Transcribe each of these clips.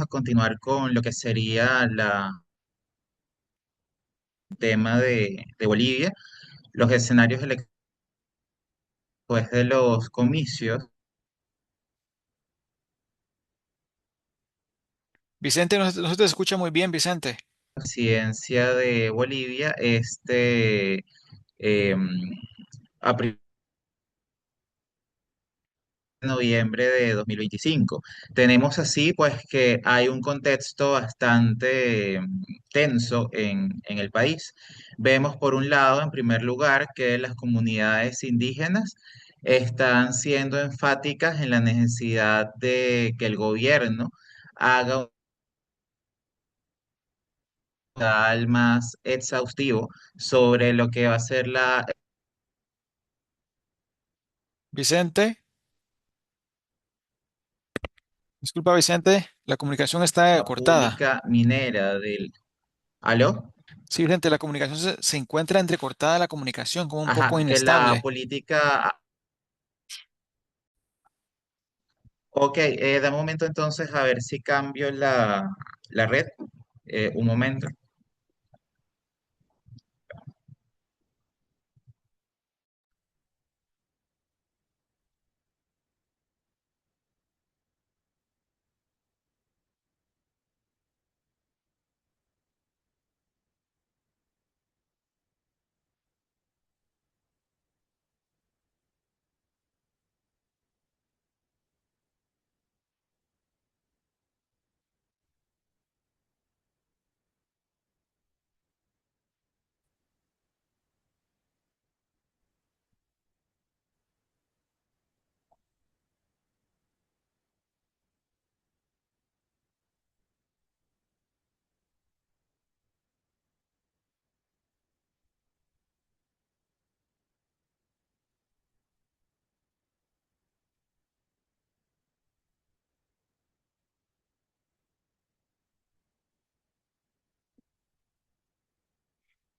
continuar con lo que sería tema de Bolivia, los escenarios después de los comicios, Vicente, no se te escucha muy bien, Vicente. presidencia de Bolivia, em, a noviembre de 2025. Tenemos así pues que hay un contexto bastante tenso en el país. Vemos por un lado, en primer lugar, que las comunidades indígenas están siendo enfáticas en la necesidad de que el gobierno haga un tal más exhaustivo sobre lo que va a ser la Vicente, disculpa, Vicente, la comunicación está cortada. pública minera del... ¿Aló? Sí, Vicente, la comunicación se encuentra entrecortada la comunicación, como un poco Ajá, que la inestable. política. Ok, da un momento entonces a ver si cambio la red. Un momento.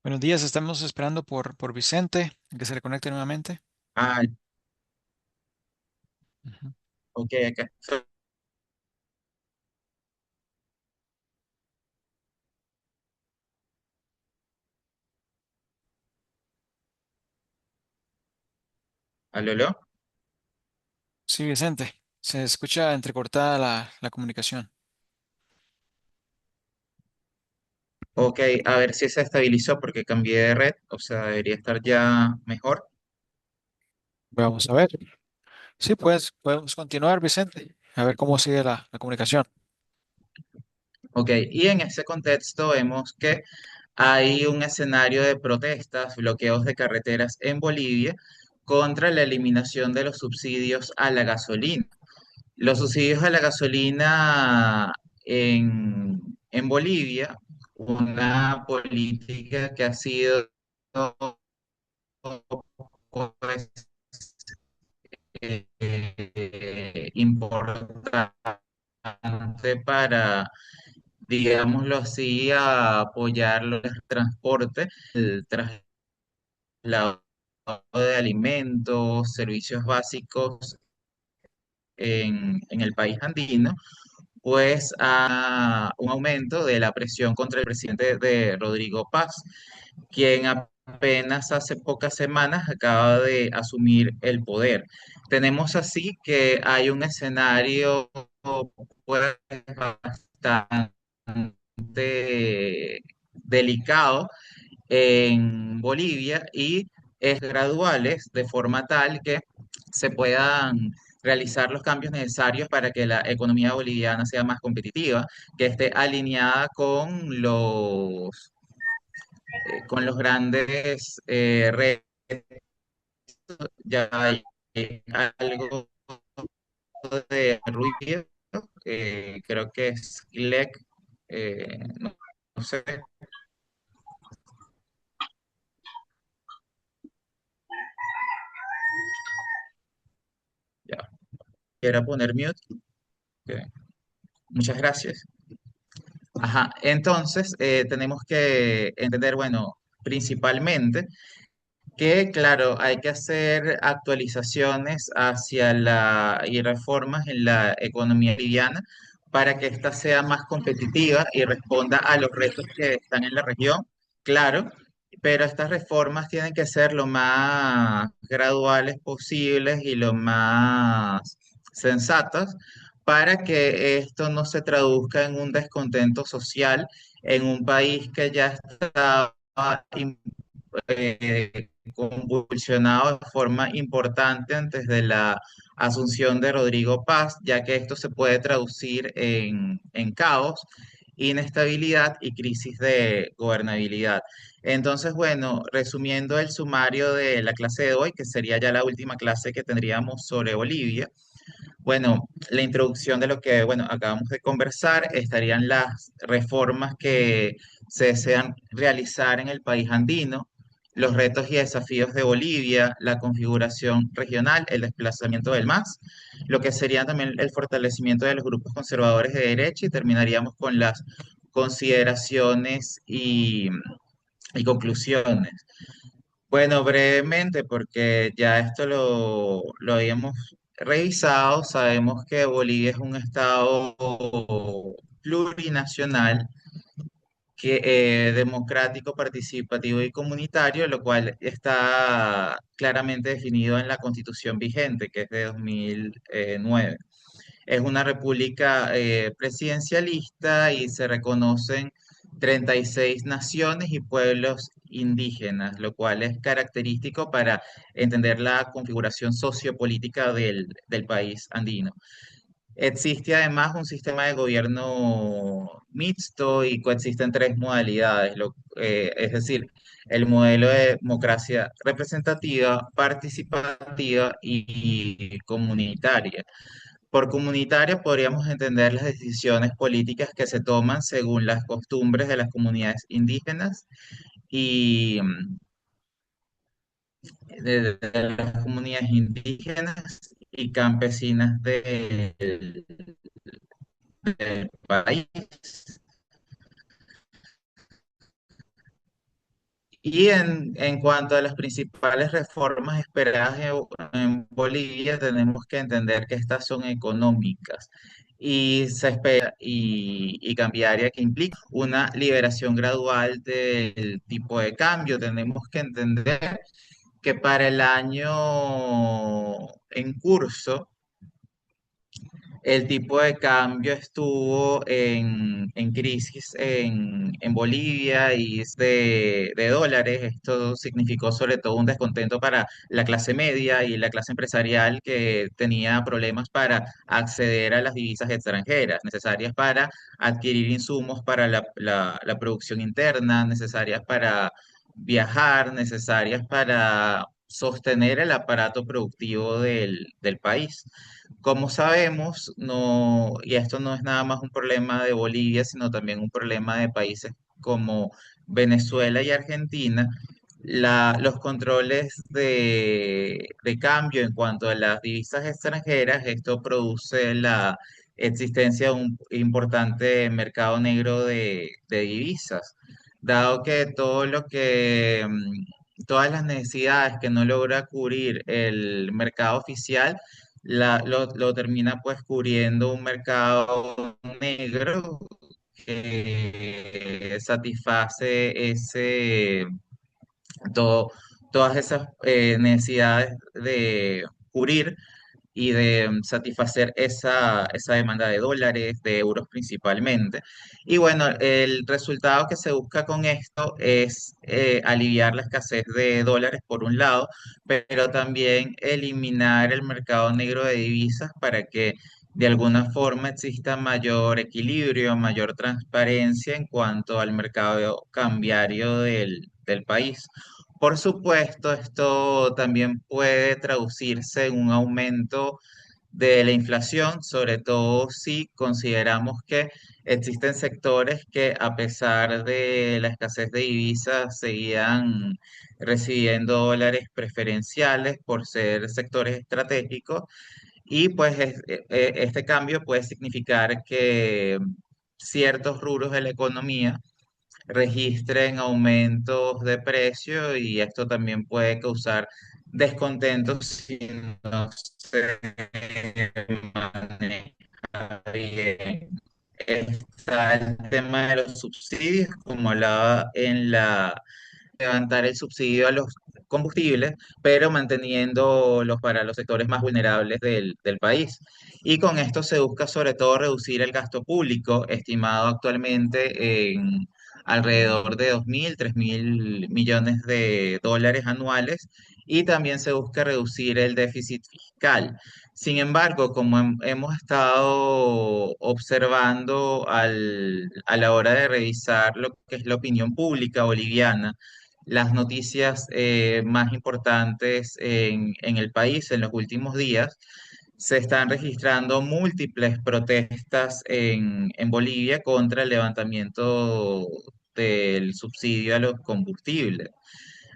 Buenos días, estamos esperando por Vicente, que se reconecte nuevamente. Ah, Ujú. ok, acá. ¿Aló, aló? Sí, Vicente, se escucha entrecortada la comunicación. Ok, a ver si se estabilizó porque cambié de red. O sea, debería estar ya mejor. Vamos a ver. Sí, pues podemos continuar, Vicente, a ver cómo sigue la comunicación. Ok, y en ese contexto vemos que hay un escenario de protestas, bloqueos de carreteras en Bolivia contra la eliminación de los subsidios a la gasolina. Los subsidios a la gasolina en Bolivia, una política que ha sido pues, importante para, digámoslo así, apoyar el transporte, el traslado de alimentos, servicios básicos en el país andino pues a un aumento de la presión contra el presidente de Rodrigo Paz, quien apenas hace pocas semanas acaba de asumir el poder. Tenemos así que hay un escenario pues, bastante delicado en Bolivia y es graduales de forma tal que se puedan realizar los cambios necesarios para que la economía boliviana sea más competitiva, que esté alineada con los grandes retos. Ya hay algo de ruido, creo que es GLEC, no, no sé, ya, quiero poner mute. Ok, muchas gracias. Ajá, entonces tenemos que entender, bueno, principalmente que, claro, hay que hacer actualizaciones y reformas en la economía boliviana, para que ésta sea más competitiva y responda a los retos que están en la región, claro, pero estas reformas tienen que ser lo más graduales posibles y lo más sensatas para que esto no se traduzca en un descontento social en un país que ya está convulsionado de forma importante antes de la asunción de Rodrigo Paz, ya que esto se puede traducir en caos, inestabilidad y crisis de gobernabilidad. Entonces, bueno, resumiendo el sumario de la clase de hoy, que sería ya la última clase que tendríamos sobre Bolivia, bueno, la introducción de lo que, bueno, acabamos de conversar, estarían las reformas que se desean realizar en el país andino, los retos y desafíos de Bolivia, la configuración regional, el desplazamiento del MAS, lo que sería también el fortalecimiento de los grupos conservadores de derecha y terminaríamos con las consideraciones y conclusiones. Bueno, brevemente, porque ya esto lo habíamos revisado, sabemos que Bolivia es un estado plurinacional, democrático, participativo y comunitario, lo cual está claramente definido en la Constitución vigente, que es de 2009. Es una república presidencialista y se reconocen 36 naciones y pueblos indígenas, lo cual es característico para entender la configuración sociopolítica del país andino. Existe además un sistema de gobierno mixto y coexisten tres modalidades, es decir, el modelo de democracia representativa, participativa y comunitaria. Por comunitaria podríamos entender las decisiones políticas que se toman según las costumbres de las comunidades indígenas y de las comunidades indígenas y campesinas del país. Y en cuanto a las principales reformas esperadas en Bolivia, tenemos que entender que estas son económicas y se espera y cambiaria que implica una liberación gradual del tipo de cambio. Tenemos que entender que para el año en curso, el tipo de cambio estuvo en crisis en Bolivia y es de dólares. Esto significó sobre todo un descontento para la clase media y la clase empresarial que tenía problemas para acceder a las divisas extranjeras necesarias para adquirir insumos para la producción interna, necesarias para viajar, necesarias para sostener el aparato productivo del país. Como sabemos, no, y esto no es nada más un problema de Bolivia, sino también un problema de países como Venezuela y Argentina, los controles de cambio en cuanto a las divisas extranjeras, esto produce la existencia de un importante mercado negro de divisas, dado que todo lo que, todas las necesidades que no logra cubrir el mercado oficial, lo termina pues cubriendo un mercado negro que satisface todo, todas esas necesidades de cubrir y de satisfacer esa demanda de dólares, de euros principalmente. Y bueno, el resultado que se busca con esto es aliviar la escasez de dólares por un lado, pero también eliminar el mercado negro de divisas para que de alguna forma exista mayor equilibrio, mayor transparencia en cuanto al mercado cambiario del país. Por supuesto, esto también puede traducirse en un aumento de la inflación, sobre todo si consideramos que existen sectores que a pesar de la escasez de divisas seguían recibiendo dólares preferenciales por ser sectores estratégicos y pues este cambio puede significar que ciertos rubros de la economía registren aumentos de precio y esto también puede causar descontentos si no se maneja bien. está el tema de los subsidios, como hablaba en la levantar el subsidio a los combustibles, pero manteniéndolos para los sectores más vulnerables del país. Y con esto se busca sobre todo reducir el gasto público, estimado actualmente en alrededor de 2.000, 3.000 millones de dólares anuales, y también se busca reducir el déficit fiscal. Sin embargo, como hemos estado observando a la hora de revisar lo que es la opinión pública boliviana, las noticias más importantes en el país en los últimos días, se están registrando múltiples protestas en Bolivia contra el levantamiento del subsidio a los combustibles.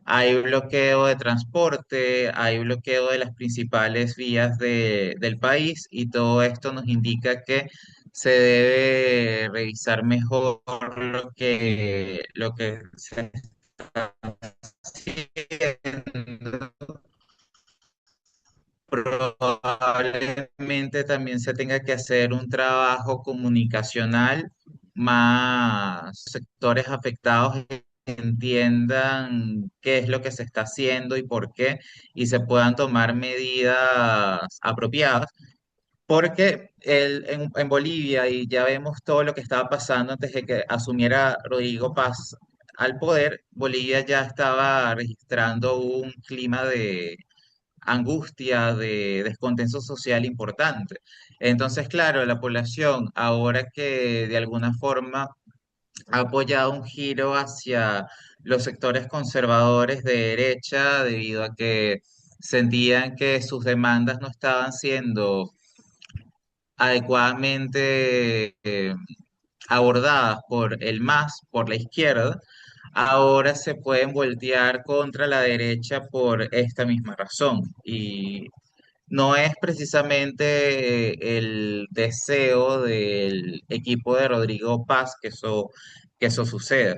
Hay bloqueo de transporte, hay bloqueo de las principales vías del país, y todo esto nos indica que se debe revisar mejor lo que se está haciendo. Probablemente también se tenga que hacer un trabajo comunicacional, más sectores afectados entiendan qué es lo que se está haciendo y por qué, y se puedan tomar medidas apropiadas. Porque en Bolivia, y ya vemos todo lo que estaba pasando antes de que asumiera Rodrigo Paz al poder, Bolivia ya estaba registrando un clima de angustia, de descontento social importante. Entonces, claro, la población, ahora que de alguna forma ha apoyado un giro hacia los sectores conservadores de derecha, debido a que sentían que sus demandas no estaban siendo adecuadamente abordadas por el MAS, por la izquierda, ahora se pueden voltear contra la derecha por esta misma razón. Y no es precisamente el deseo del equipo de Rodrigo Paz que eso suceda.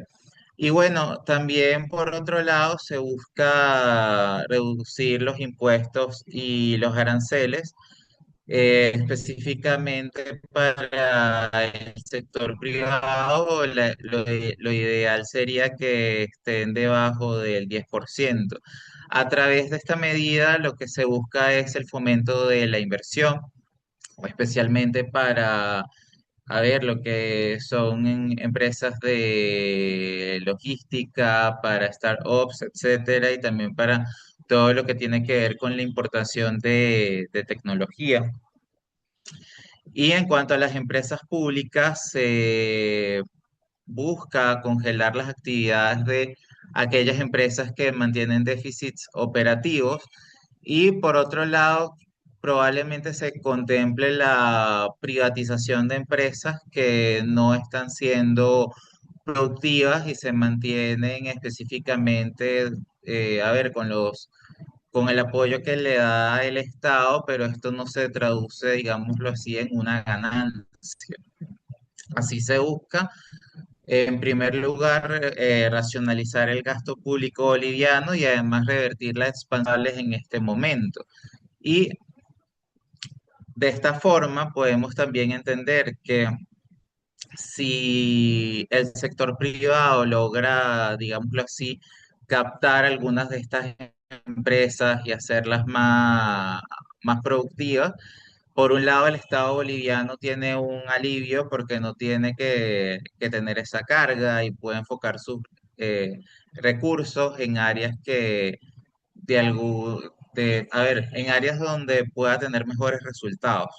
Y bueno, también por otro lado se busca reducir los impuestos y los aranceles, específicamente para el sector privado. Lo ideal sería que estén debajo del 10%. A través de esta medida, lo que se busca es el fomento de la inversión, especialmente para, a ver, lo que son empresas de logística, para startups, etcétera, y también para todo lo que tiene que ver con la importación de tecnología. Y en cuanto a las empresas públicas, se busca congelar las actividades de aquellas empresas que mantienen déficits operativos, y por otro lado, probablemente se contemple la privatización de empresas que no están siendo productivas y se mantienen específicamente, a ver, con el apoyo que le da el Estado, pero esto no se traduce, digámoslo así, en una ganancia. Así se busca, en primer lugar, racionalizar el gasto público boliviano y además revertir las expansiones en este momento. Y de esta forma podemos también entender que si el sector privado logra, digámoslo así, captar algunas de estas empresas y hacerlas más productivas, por un lado el Estado boliviano tiene un alivio porque no tiene que tener esa carga y puede enfocar sus eh, recursos en áreas que a ver, en áreas donde pueda tener mejores resultados.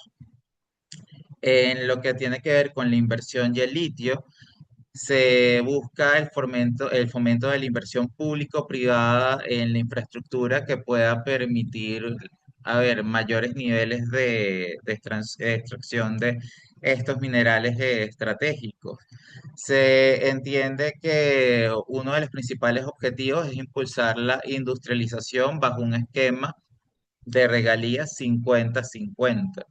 En lo que tiene que ver con la inversión y el litio, se busca el fomento de la inversión público-privada en la infraestructura que pueda permitir, a ver, mayores niveles de extracción de estos minerales estratégicos. Se entiende que uno de los principales objetivos es impulsar la industrialización bajo un esquema de regalías 50-50.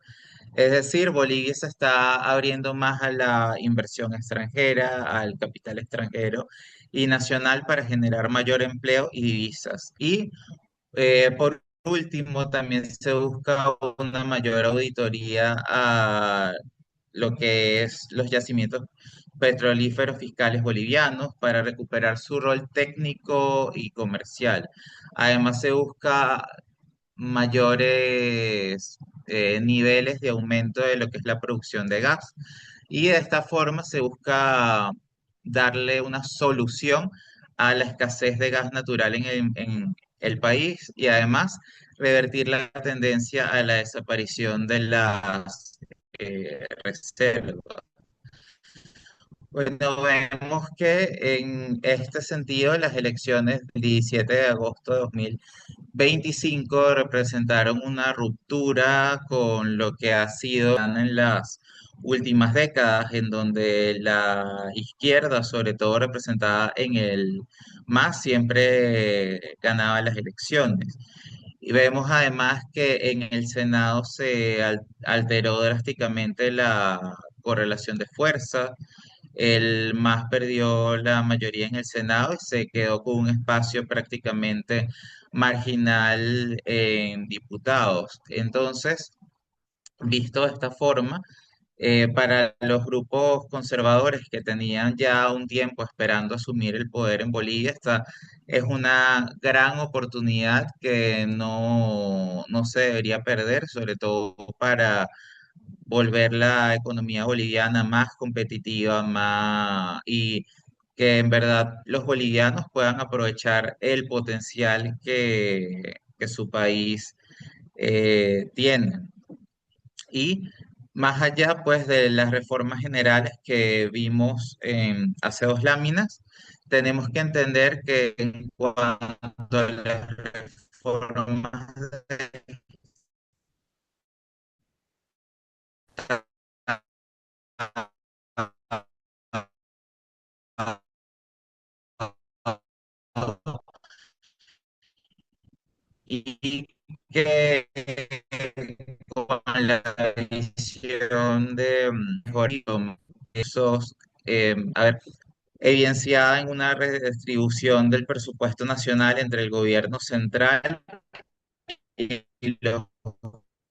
Es decir, Bolivia se está abriendo más a la inversión extranjera, al capital extranjero y nacional, para generar mayor empleo y divisas. Y por último, también se busca una mayor auditoría a lo que es los yacimientos petrolíferos fiscales bolivianos para recuperar su rol técnico y comercial. Además, se busca mayores niveles de aumento de lo que es la producción de gas y de esta forma se busca darle una solución a la escasez de gas natural en el país y además revertir la tendencia a la desaparición de las reservas. Bueno, vemos que en este sentido las elecciones del 17 de agosto de 2025 representaron una ruptura con lo que ha sido en las últimas décadas, en donde la izquierda, sobre todo representada en el MAS, siempre ganaba las elecciones. Y vemos además que en el Senado se alteró drásticamente la correlación de fuerzas. El MAS perdió la mayoría en el Senado y se quedó con un espacio prácticamente marginal en diputados. Entonces, visto de esta forma, para los grupos conservadores que tenían ya un tiempo esperando asumir el poder en Bolivia, esta es una gran oportunidad que no se debería perder, sobre todo para volver la economía boliviana más competitiva, y que en verdad los bolivianos puedan aprovechar el potencial que su país tiene. Y más allá, pues, de las reformas generales que vimos hace dos láminas, tenemos que entender que en cuanto a las reformas y que con la visión de esos, a ver, evidenciada en una redistribución del presupuesto nacional entre el gobierno central y los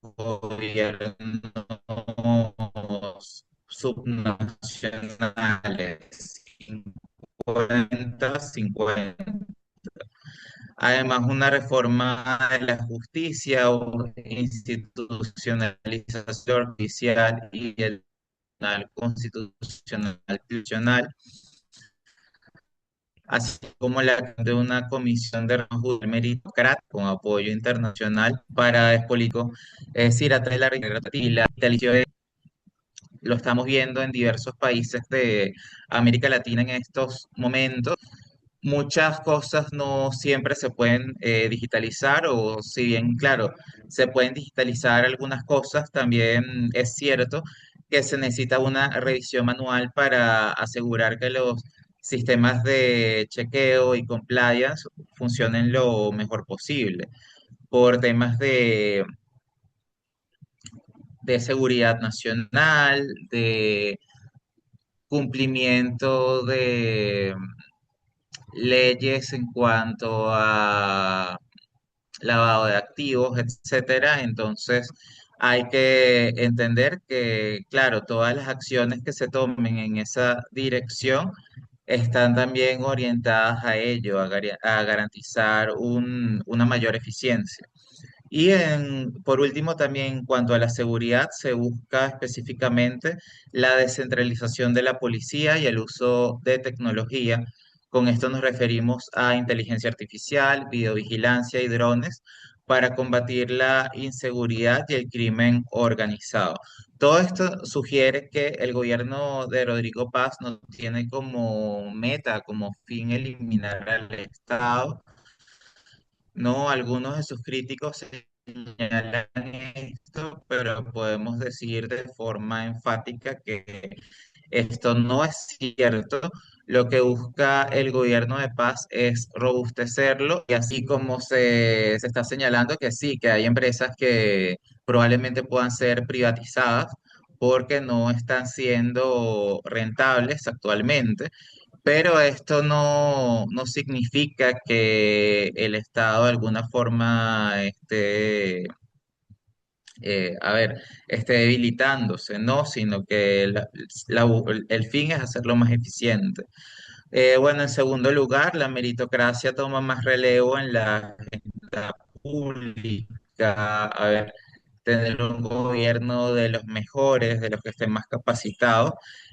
gobiernos subnacionales, 50-50. Además, una reforma de la justicia o institucionalización judicial y el Tribunal Constitucional, así como la de una comisión de meritocrática con apoyo internacional para despolitico, es decir, a través de la y la digitalización. Lo estamos viendo en diversos países de América Latina en estos momentos. Muchas cosas no siempre se pueden digitalizar o si bien, claro, se pueden digitalizar algunas cosas, también es cierto que se necesita una revisión manual para asegurar que los sistemas de chequeo y compliance funcionen lo mejor posible por temas de seguridad nacional, de cumplimiento de leyes en cuanto a lavado de activos, etcétera. Entonces, hay que entender que, claro, todas las acciones que se tomen en esa dirección están también orientadas a ello, a garantizar una mayor eficiencia. Y por último, también en cuanto a la seguridad, se busca específicamente la descentralización de la policía y el uso de tecnología. Con esto nos referimos a inteligencia artificial, videovigilancia y drones para combatir la inseguridad y el crimen organizado. Todo esto sugiere que el gobierno de Rodrigo Paz no tiene como meta, como fin eliminar al Estado. No, algunos de sus críticos señalan esto, pero podemos decir de forma enfática que esto no es cierto. Lo que busca el gobierno de paz es robustecerlo y así como se está señalando que sí, que hay empresas que probablemente puedan ser privatizadas porque no están siendo rentables actualmente. Pero esto no significa que el Estado de alguna forma esté a ver, esté debilitándose, ¿no? Sino que el fin es hacerlo más eficiente. Bueno, en segundo lugar, la meritocracia toma más relevo en la agenda pública. A ver, tener un gobierno de los mejores, de los que estén más capacitados.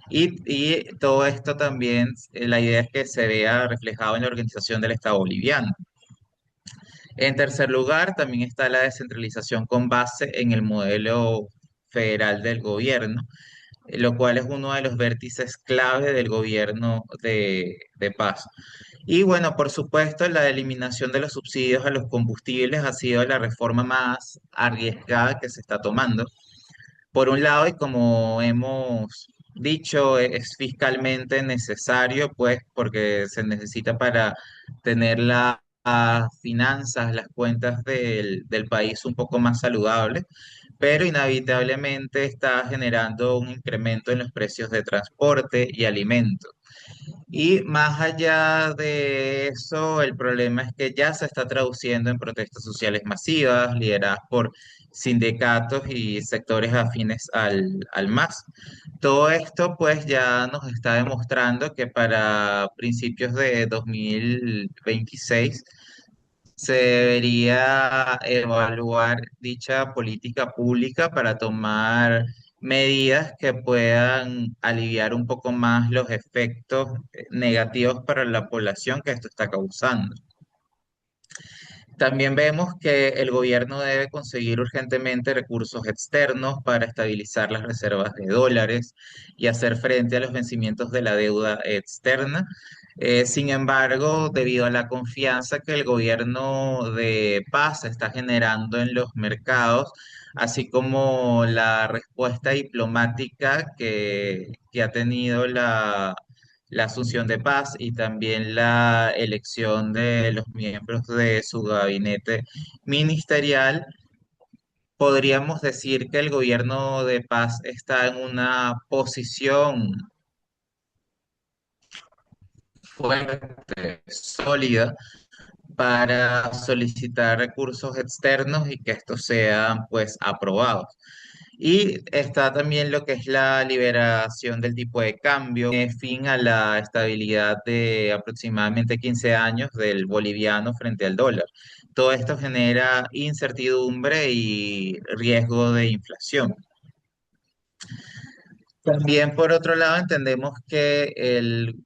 Y todo esto también, la idea es que se vea reflejado en la organización del Estado boliviano. En tercer lugar, también está la descentralización con base en el modelo federal del gobierno, lo cual es uno de los vértices clave del gobierno de Paz. Y bueno, por supuesto, la eliminación de los subsidios a los combustibles ha sido la reforma más arriesgada que se está tomando. Por un lado, y como hemos dicho, es fiscalmente necesario, pues, porque se necesita para tener las finanzas, las cuentas del país un poco más saludables, pero inevitablemente está generando un incremento en los precios de transporte y alimentos. Y más allá de eso, el problema es que ya se está traduciendo en protestas sociales masivas, lideradas por sindicatos y sectores afines al MAS. Todo esto pues ya nos está demostrando que para principios de 2026 se debería evaluar dicha política pública para tomar medidas que puedan aliviar un poco más los efectos negativos para la población que esto está causando. También vemos que el gobierno debe conseguir urgentemente recursos externos para estabilizar las reservas de dólares y hacer frente a los vencimientos de la deuda externa. Sin embargo, debido a la confianza que el gobierno de Paz está generando en los mercados, así como la respuesta diplomática que ha tenido la asunción de paz y también la elección de los miembros de su gabinete ministerial, podríamos decir que el gobierno de paz está en una posición fuerte, sólida, para solicitar recursos externos y que estos sean pues aprobados. Y está también lo que es la liberación del tipo de cambio, que pone fin a la estabilidad de aproximadamente 15 años del boliviano frente al dólar. Todo esto genera incertidumbre y riesgo de inflación. También, por otro lado, entendemos que el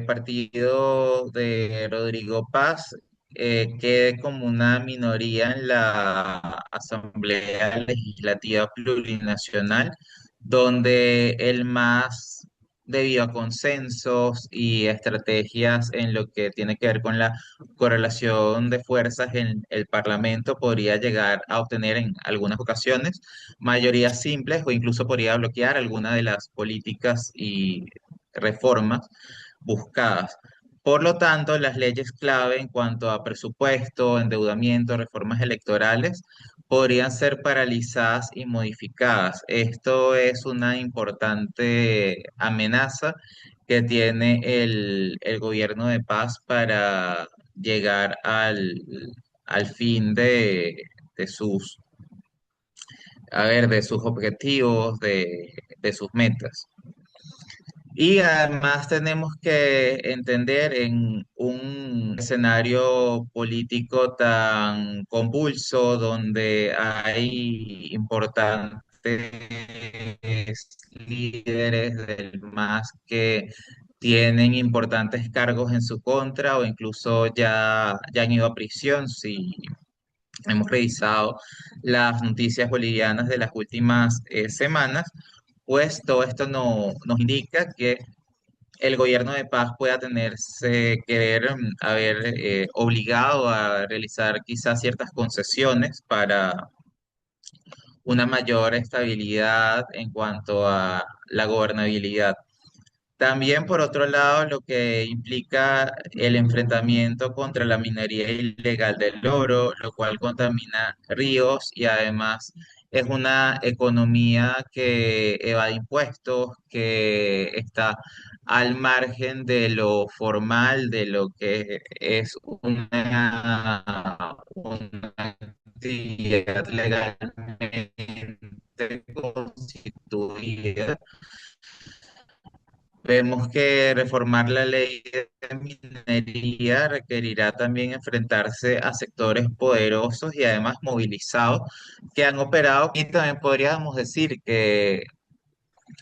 partido de Rodrigo Paz quede como una minoría en la Asamblea Legislativa Plurinacional, donde el MAS, debido a consensos y estrategias en lo que tiene que ver con la correlación de fuerzas en el Parlamento, podría llegar a obtener en algunas ocasiones mayorías simples o incluso podría bloquear alguna de las políticas y reformas buscadas. Por lo tanto, las leyes clave en cuanto a presupuesto, endeudamiento, reformas electorales podrían ser paralizadas y modificadas. Esto es una importante amenaza que tiene el gobierno de paz para llegar al fin de sus de sus objetivos, de sus metas. Y además tenemos que entender en un escenario político tan convulso donde hay importantes líderes del MAS que tienen importantes cargos en su contra o incluso ya han ido a prisión si hemos revisado las noticias bolivianas de las últimas semanas, pues todo esto nos indica que el gobierno de paz pueda tenerse que ver, haber obligado a realizar quizás ciertas concesiones para una mayor estabilidad en cuanto a la gobernabilidad. También, por otro lado, lo que implica el enfrentamiento contra la minería ilegal del oro, lo cual contamina ríos y además es una economía que evade impuestos, que está al margen de lo formal, de lo que es una actividad legalmente constituida. Vemos que reformar la ley de minería requerirá también enfrentarse a sectores poderosos y además movilizados que han operado. Y también podríamos decir que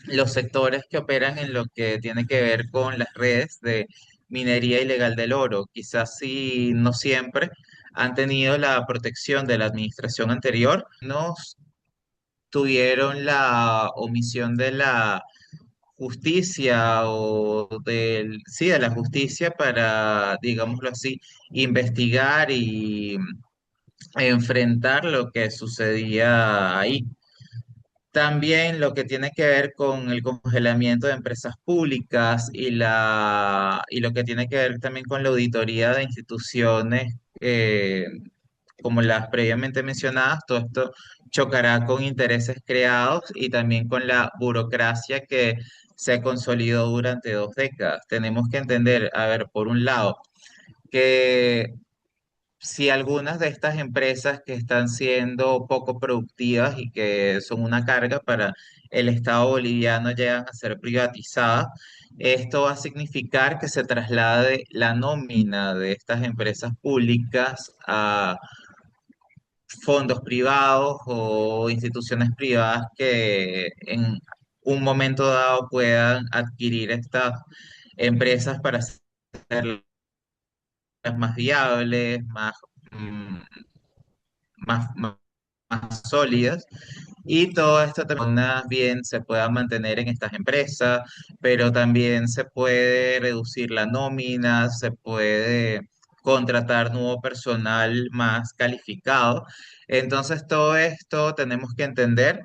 los sectores que operan en lo que tiene que ver con las redes de minería ilegal del oro, quizás sí, no siempre han tenido la protección de la administración anterior, nos tuvieron la omisión de la justicia o del, sí, de la justicia para, digámoslo así, investigar y enfrentar lo que sucedía ahí. También lo que tiene que ver con el congelamiento de empresas públicas y lo que tiene que ver también con la auditoría de instituciones como las previamente mencionadas, todo esto chocará con intereses creados y también con la burocracia que se consolidó durante 2 décadas. Tenemos que entender, a ver, por un lado, que si algunas de estas empresas que están siendo poco productivas y que son una carga para el Estado boliviano llegan a ser privatizadas, esto va a significar que se traslade la nómina de estas empresas públicas a fondos privados o instituciones privadas que en un momento dado puedan adquirir estas empresas para hacerlas más viables, mm, más, más sólidas. Y todo esto también más bien se pueda mantener en estas empresas, pero también se puede reducir la nómina, se puede contratar nuevo personal más calificado. Entonces, todo esto tenemos que entender,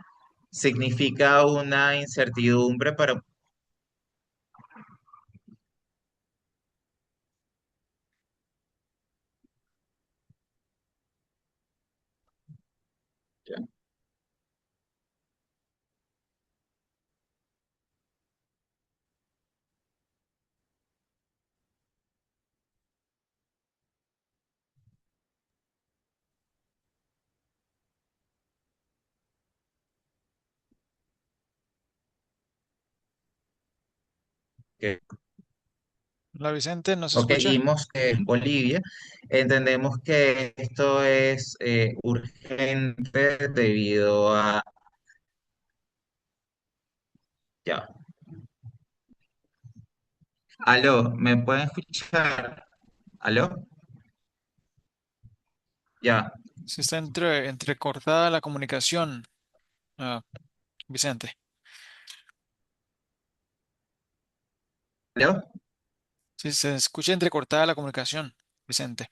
significa una incertidumbre para... Hola Vicente, ¿nos Ok, escucha? vimos que en Bolivia entendemos que esto es urgente debido a... Ya. Aló, ¿me pueden escuchar? ¿Aló? Ya. Si está entrecortada la comunicación, ah, Vicente. ¿Aló? Si se escucha entrecortada la comunicación, Vicente.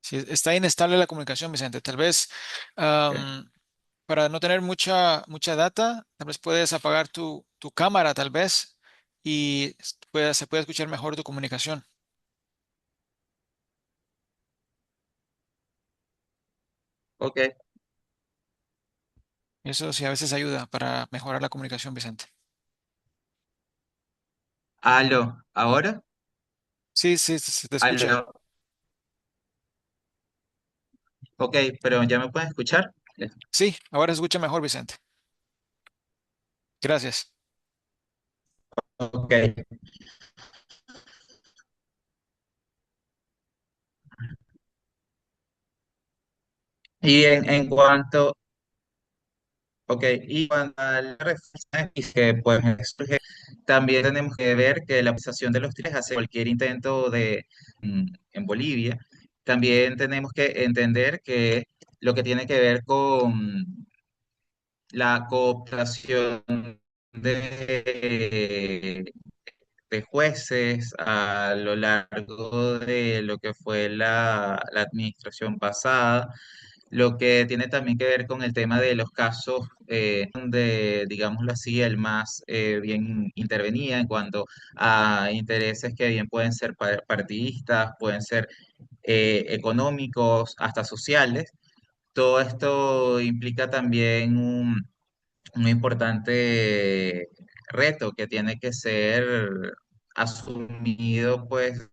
Si está inestable la comunicación, Vicente, tal vez Ok. para no tener mucha data, tal vez puedes apagar tu cámara, tal vez, y se puede escuchar mejor tu comunicación. Ok. Eso sí a veces ayuda para mejorar la comunicación, Vicente. ¿Aló? ¿Ahora? Sí, sí, se te escucha. ¿Aló? Ok, pero ¿ya me pueden escuchar? Sí, ahora se escucha mejor, Vicente. Gracias. Ok. Y en cuanto... Ok, y cuanto a la reflexión que pues, surge, también tenemos que ver que la acusación de los tres hace cualquier intento de en Bolivia. También tenemos que entender que lo que tiene que ver con la cooptación de, de jueces a lo largo de lo que fue la administración pasada, lo que tiene también que ver con el tema de los casos donde, digámoslo así, el más bien intervenía en cuanto a intereses que bien pueden ser partidistas, pueden ser económicos, hasta sociales. Todo esto implica también un importante reto que tiene que ser asumido pues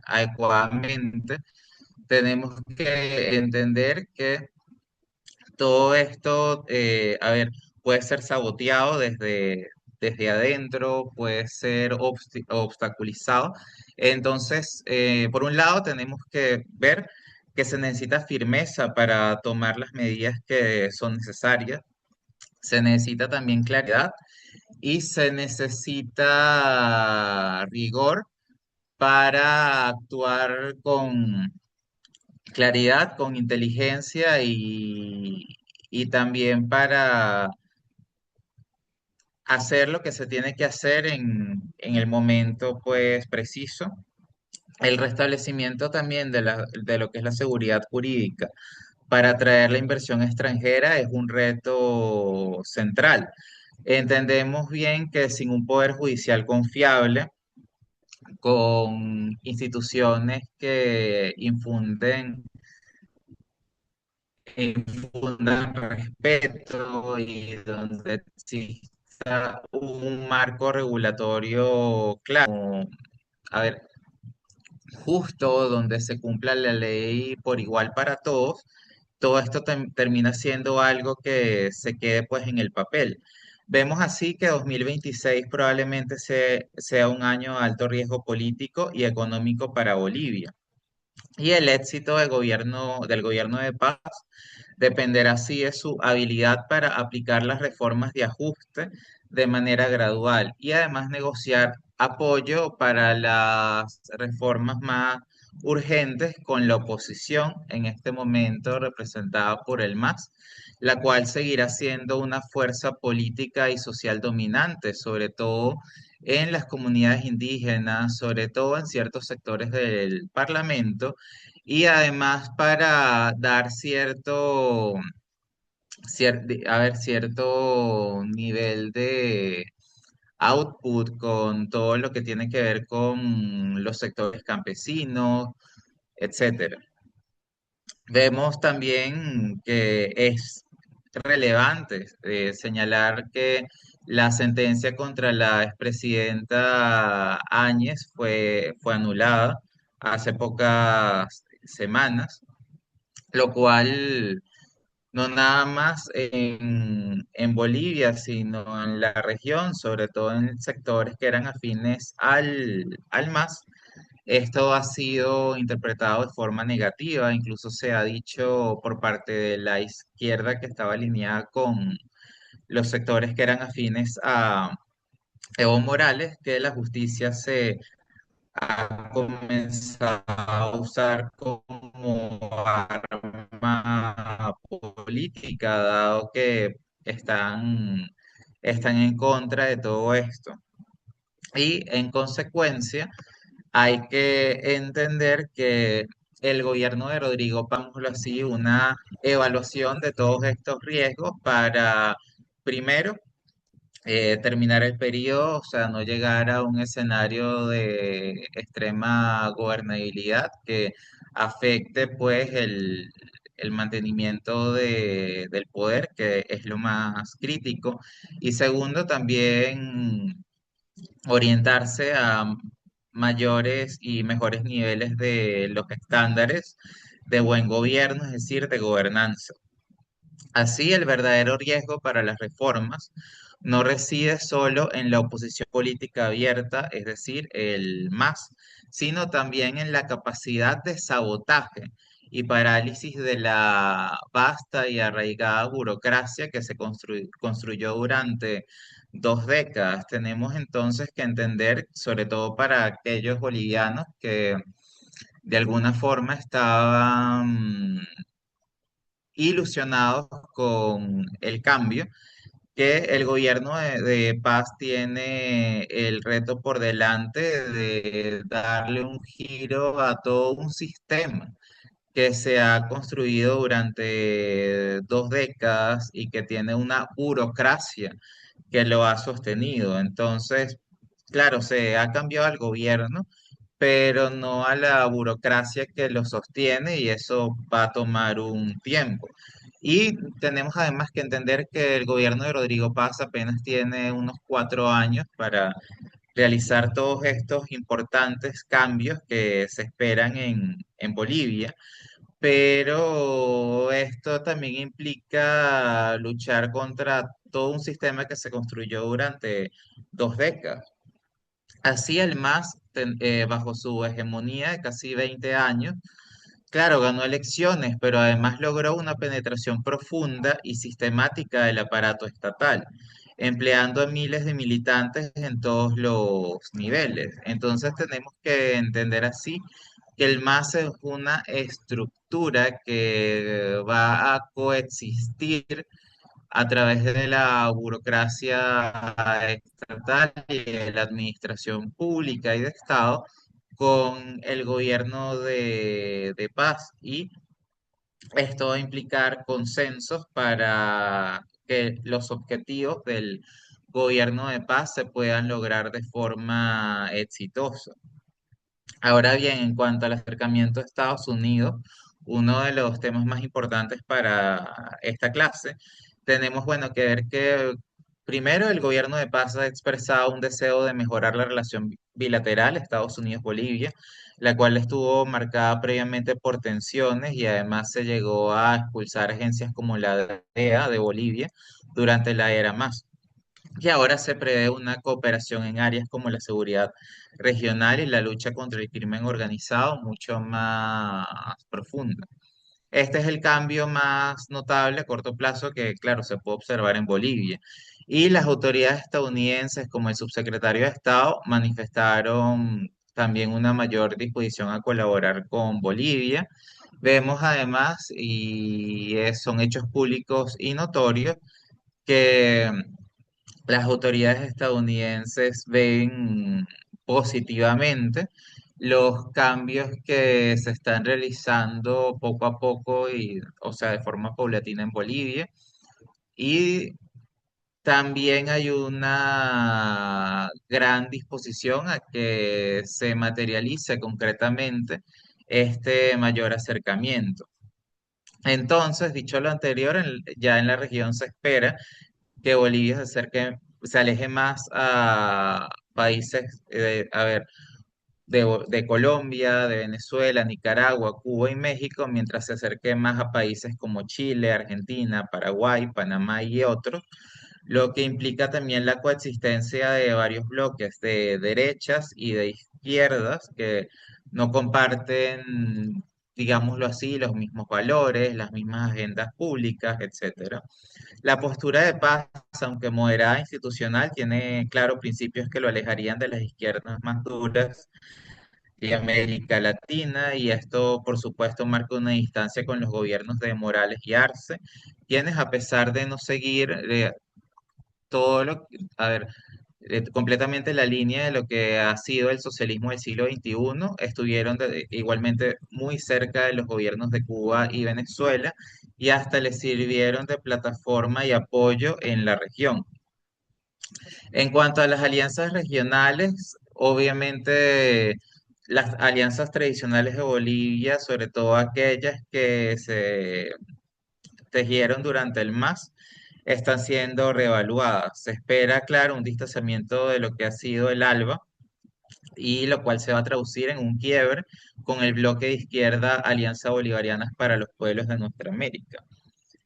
adecuadamente. Tenemos que entender que todo esto, a ver, puede ser saboteado desde adentro, puede ser obstaculizado. Entonces, por un lado, tenemos que ver que se necesita firmeza para tomar las medidas que son necesarias. Se necesita también claridad y se necesita rigor para actuar con claridad, con inteligencia y también para hacer lo que se tiene que hacer en el momento pues preciso. El restablecimiento también de lo que es la seguridad jurídica para atraer la inversión extranjera es un reto central. Entendemos bien que sin un poder judicial confiable, con instituciones que infundan respeto y donde exista un marco regulatorio claro, a ver, justo, donde se cumpla la ley por igual para todos, todo esto termina siendo algo que se quede pues en el papel. Vemos así que 2026 probablemente sea un año de alto riesgo político y económico para Bolivia. Y el éxito del gobierno de paz dependerá así de su habilidad para aplicar las reformas de ajuste de manera gradual y además negociar apoyo para las reformas más urgentes con la oposición, en este momento representada por el MAS, la cual seguirá siendo una fuerza política y social dominante, sobre todo en las comunidades indígenas, sobre todo en ciertos sectores del Parlamento, y además para dar cierto nivel de output con todo lo que tiene que ver con los sectores campesinos, etcétera. Vemos también que es relevante señalar que la sentencia contra la expresidenta Áñez fue anulada hace pocas semanas, lo cual no nada más en Bolivia, sino en la región, sobre todo en sectores que eran afines al MAS, esto ha sido interpretado de forma negativa, incluso se ha dicho por parte de la izquierda que estaba alineada con los sectores que eran afines a Evo Morales, que la justicia se ha comenzado a usar como arma política, dado que están en contra de todo esto. Y en consecuencia, hay que entender que el gobierno de Rodrigo, pongámoslo así, una evaluación de todos estos riesgos para, primero, terminar el periodo, o sea, no llegar a un escenario de extrema gobernabilidad que afecte pues el mantenimiento del poder, que es lo más crítico. Y segundo, también orientarse a mayores y mejores niveles de los estándares de buen gobierno, es decir, de gobernanza. Así, el verdadero riesgo para las reformas no reside solo en la oposición política abierta, es decir, el MAS, sino también en la capacidad de sabotaje y parálisis de la vasta y arraigada burocracia que se construyó durante 2 décadas. Tenemos entonces que entender, sobre todo para aquellos bolivianos que de alguna forma estaban ilusionados con el cambio, que el gobierno de Paz tiene el reto por delante de darle un giro a todo un sistema que se ha construido durante 2 décadas y que tiene una burocracia que lo ha sostenido. Entonces, claro, se ha cambiado al gobierno, pero no a la burocracia que lo sostiene y eso va a tomar un tiempo. Y tenemos además que entender que el gobierno de Rodrigo Paz apenas tiene unos 4 años para realizar todos estos importantes cambios que se esperan en Bolivia, pero esto también implica luchar contra todo un sistema que se construyó durante 2 décadas. Así el MAS, bajo su hegemonía de casi 20 años, claro, ganó elecciones, pero además logró una penetración profunda y sistemática del aparato estatal, empleando a miles de militantes en todos los niveles. Entonces tenemos que entender así que el MAS es una estructura que va a coexistir a través de la burocracia estatal y de la administración pública y de Estado con el gobierno de paz, y esto va a implicar consensos para que los objetivos del gobierno de paz se puedan lograr de forma exitosa. Ahora bien, en cuanto al acercamiento a Estados Unidos, uno de los temas más importantes para esta clase, tenemos, bueno, que ver que primero el gobierno de Paz ha expresado un deseo de mejorar la relación bilateral Estados Unidos-Bolivia, la cual estuvo marcada previamente por tensiones y además se llegó a expulsar agencias como la DEA de Bolivia durante la era Más. Y ahora se prevé una cooperación en áreas como la seguridad regional y la lucha contra el crimen organizado mucho más profunda. Este es el cambio más notable a corto plazo que, claro, se puede observar en Bolivia. Y las autoridades estadounidenses, como el subsecretario de Estado, manifestaron también una mayor disposición a colaborar con Bolivia. Vemos además, y son hechos públicos y notorios, que las autoridades estadounidenses ven positivamente los cambios que se están realizando poco a poco y, o sea, de forma paulatina en Bolivia. Y también hay una gran disposición a que se materialice concretamente este mayor acercamiento. Entonces, dicho lo anterior, ya en la región se espera que Bolivia se aleje más a países, a ver, de Colombia, de Venezuela, Nicaragua, Cuba y México, mientras se acerque más a países como Chile, Argentina, Paraguay, Panamá y otros, lo que implica también la coexistencia de varios bloques de derechas y de izquierdas que no comparten, digámoslo así, los mismos valores, las mismas agendas públicas, etcétera. La postura de paz, aunque moderada e institucional, tiene claro principios que lo alejarían de las izquierdas más duras de América Latina, y esto, por supuesto, marca una distancia con los gobiernos de Morales y Arce, quienes, a pesar de no seguir todo lo, a ver, completamente la línea de lo que ha sido el socialismo del siglo XXI, estuvieron igualmente muy cerca de los gobiernos de Cuba y Venezuela y hasta les sirvieron de plataforma y apoyo en la región. En cuanto a las alianzas regionales, obviamente las alianzas tradicionales de Bolivia, sobre todo aquellas que se tejieron durante el MAS, están siendo reevaluadas. Se espera, claro, un distanciamiento de lo que ha sido el ALBA, y lo cual se va a traducir en un quiebre con el bloque de izquierda Alianza Bolivariana para los Pueblos de Nuestra América.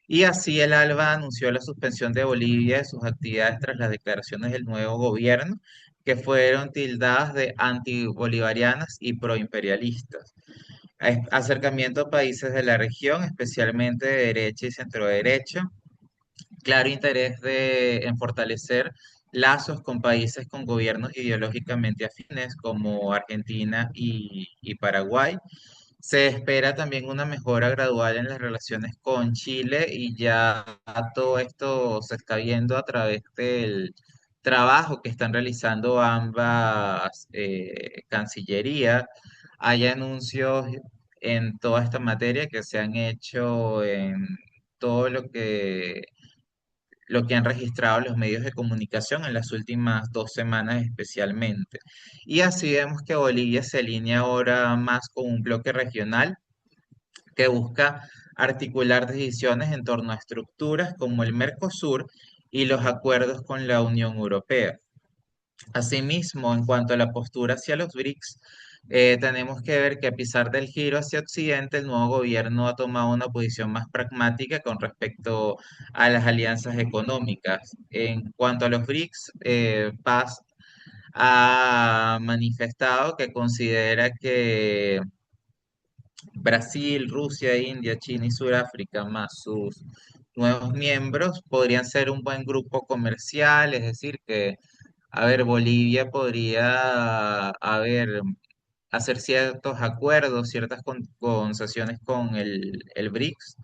Y así el ALBA anunció la suspensión de Bolivia de sus actividades tras las declaraciones del nuevo gobierno, que fueron tildadas de antibolivarianas y proimperialistas. Acercamiento a países de la región, especialmente de derecha y centroderecha, claro interés en fortalecer lazos con países con gobiernos ideológicamente afines como Argentina y Paraguay. Se espera también una mejora gradual en las relaciones con Chile, y ya todo esto se está viendo a través del trabajo que están realizando ambas cancillerías. Hay anuncios en toda esta materia que se han hecho en todo lo que han registrado los medios de comunicación en las últimas 2 semanas especialmente. Y así vemos que Bolivia se alinea ahora más con un bloque regional que busca articular decisiones en torno a estructuras como el Mercosur y los acuerdos con la Unión Europea. Asimismo, en cuanto a la postura hacia los BRICS, tenemos que ver que a pesar del giro hacia Occidente, el nuevo gobierno ha tomado una posición más pragmática con respecto a las alianzas económicas. En cuanto a los BRICS, Paz ha manifestado que considera que Brasil, Rusia, India, China y Sudáfrica, más sus nuevos miembros, podrían ser un buen grupo comercial, es decir, que, a ver, Bolivia podría, hacer ciertos acuerdos, ciertas concesiones con el BRICS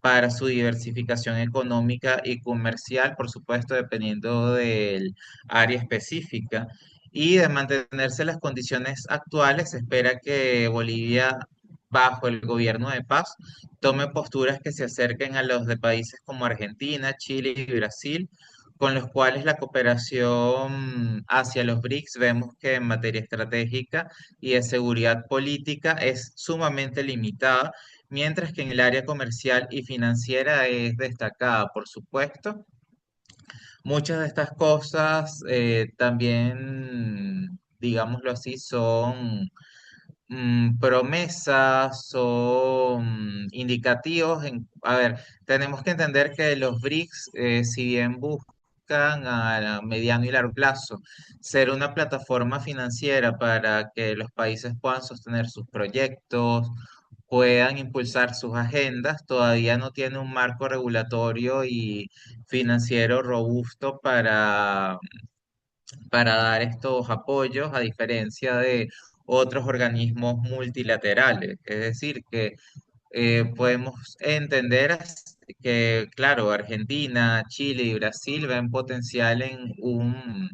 para su diversificación económica y comercial, por supuesto, dependiendo del área específica. Y de mantenerse las condiciones actuales, se espera que Bolivia, bajo el gobierno de Paz, tome posturas que se acerquen a los de países como Argentina, Chile y Brasil, con los cuales la cooperación hacia los BRICS vemos que en materia estratégica y de seguridad política es sumamente limitada, mientras que en el área comercial y financiera es destacada, por supuesto. Muchas de estas cosas también, digámoslo así, son promesas o indicativos. A ver, tenemos que entender que los BRICS, si bien buscan a mediano y largo plazo ser una plataforma financiera para que los países puedan sostener sus proyectos, puedan impulsar sus agendas, todavía no tiene un marco regulatorio y financiero robusto para dar estos apoyos, a diferencia de otros organismos multilaterales. Es decir, que podemos entender que, claro, Argentina, Chile y Brasil ven potencial en un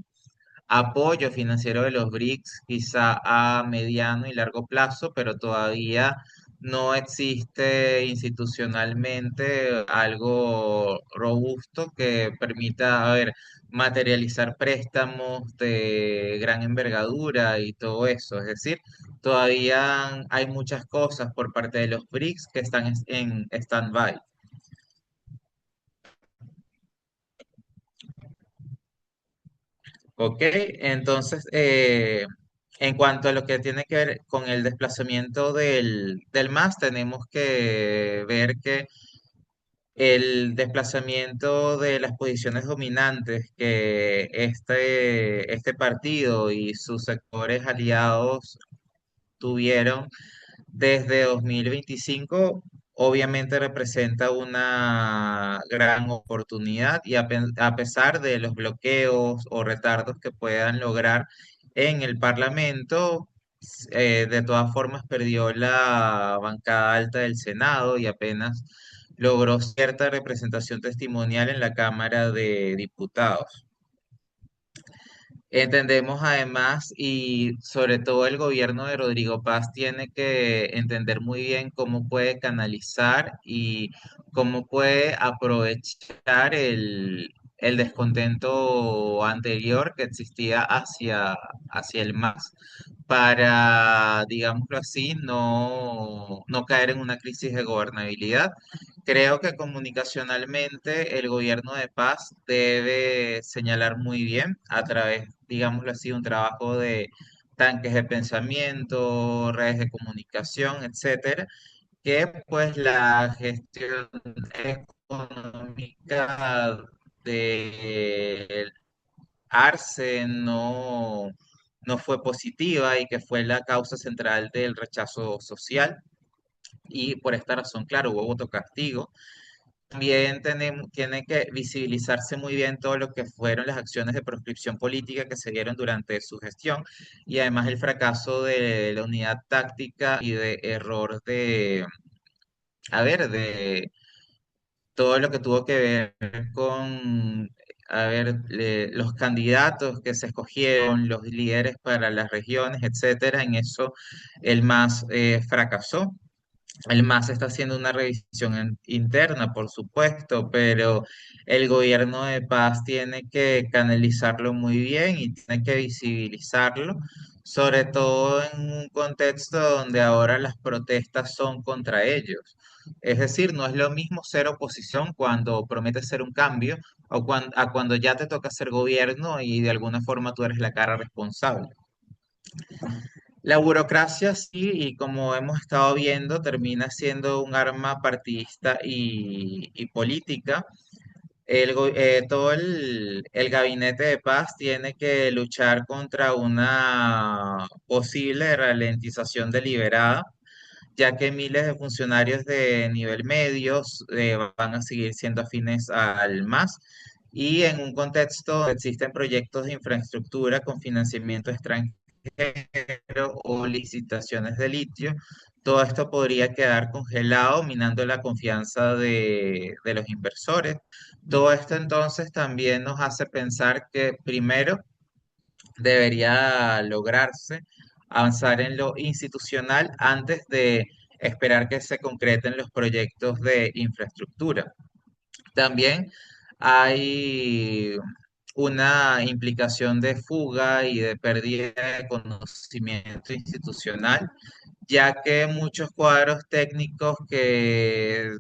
apoyo financiero de los BRICS, quizá a mediano y largo plazo, pero todavía no existe institucionalmente algo robusto que permita, a ver, materializar préstamos de gran envergadura y todo eso. Es decir, todavía hay muchas cosas por parte de los BRICS que están en stand-by. Ok, entonces, en cuanto a lo que tiene que ver con el desplazamiento del MAS, tenemos que ver que el desplazamiento de las posiciones dominantes que este partido y sus sectores aliados tuvieron desde 2025 obviamente representa una gran oportunidad y a pesar de los bloqueos o retardos que puedan lograr en el Parlamento, de todas formas perdió la bancada alta del Senado y apenas logró cierta representación testimonial en la Cámara de Diputados. Entendemos además, y sobre todo el gobierno de Rodrigo Paz tiene que entender muy bien cómo puede canalizar y cómo puede aprovechar el descontento anterior que existía hacia el MAS para, digámoslo así, no caer en una crisis de gobernabilidad. Creo que comunicacionalmente el gobierno de Paz debe señalar muy bien a través, digámoslo así, un trabajo de tanques de pensamiento, redes de comunicación, etcétera, que pues la gestión económica de Arce no fue positiva y que fue la causa central del rechazo social. Y por esta razón, claro, hubo voto castigo. También tiene que visibilizarse muy bien todo lo que fueron las acciones de proscripción política que se dieron durante su gestión y además el fracaso de la unidad táctica y de error de todo lo que tuvo que ver con, los candidatos que se escogieron, los líderes para las regiones, etcétera. En eso el MAS fracasó. El MAS está haciendo una revisión interna, por supuesto, pero el gobierno de Paz tiene que canalizarlo muy bien y tiene que visibilizarlo, sobre todo en un contexto donde ahora las protestas son contra ellos. Es decir, no es lo mismo ser oposición cuando prometes ser un cambio o a cuando ya te toca ser gobierno y de alguna forma tú eres la cara responsable. La burocracia sí, y como hemos estado viendo, termina siendo un arma partidista y política. Todo el gabinete de paz tiene que luchar contra una posible ralentización deliberada, ya que miles de funcionarios de nivel medio van a seguir siendo afines al MAS. Y en un contexto donde existen proyectos de infraestructura con financiamiento extranjero o licitaciones de litio, todo esto podría quedar congelado, minando la confianza de los inversores. Todo esto entonces también nos hace pensar que primero debería lograrse avanzar en lo institucional antes de esperar que se concreten los proyectos de infraestructura. También hay una implicación de fuga y de pérdida de conocimiento institucional, ya que muchos cuadros técnicos que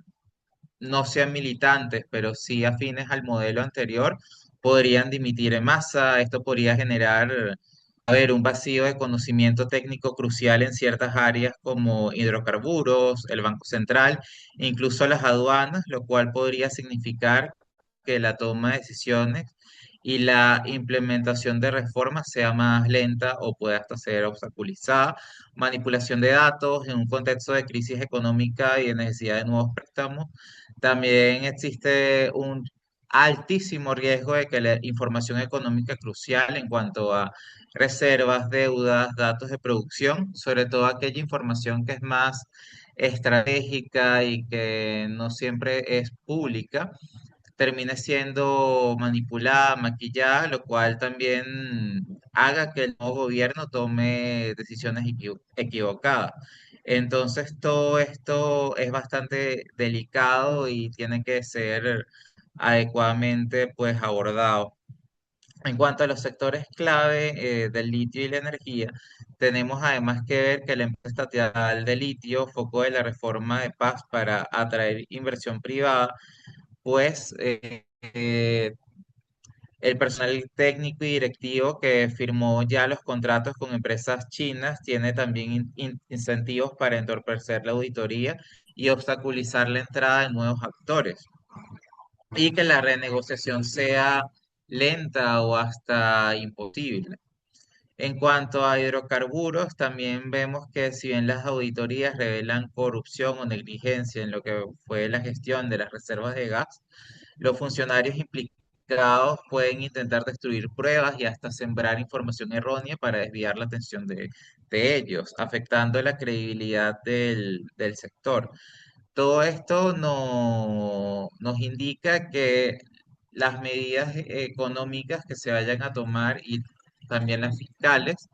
no sean militantes, pero sí afines al modelo anterior, podrían dimitir en masa. Esto podría generar, a ver, un vacío de conocimiento técnico crucial en ciertas áreas como hidrocarburos, el Banco Central, incluso las aduanas, lo cual podría significar que la toma de decisiones y la implementación de reformas sea más lenta o pueda hasta ser obstaculizada. Manipulación de datos en un contexto de crisis económica y de necesidad de nuevos préstamos. También existe un altísimo riesgo de que la información económica crucial en cuanto a reservas, deudas, datos de producción, sobre todo aquella información que es más estratégica y que no siempre es pública, termine siendo manipulada, maquillada, lo cual también haga que el nuevo gobierno tome decisiones equivocadas. Entonces, todo esto es bastante delicado y tiene que ser adecuadamente pues abordado. En cuanto a los sectores clave del litio y la energía, tenemos además que ver que la empresa estatal de litio, foco de la reforma de paz para atraer inversión privada, pues el personal técnico y directivo que firmó ya los contratos con empresas chinas tiene también incentivos para entorpecer la auditoría y obstaculizar la entrada de nuevos actores, y que la renegociación sea lenta o hasta imposible. En cuanto a hidrocarburos, también vemos que si bien las auditorías revelan corrupción o negligencia en lo que fue la gestión de las reservas de gas, los funcionarios implicados pueden intentar destruir pruebas y hasta sembrar información errónea para desviar la atención de ellos, afectando la credibilidad del sector. Todo esto nos indica que las medidas económicas que se vayan a tomar y también las fiscales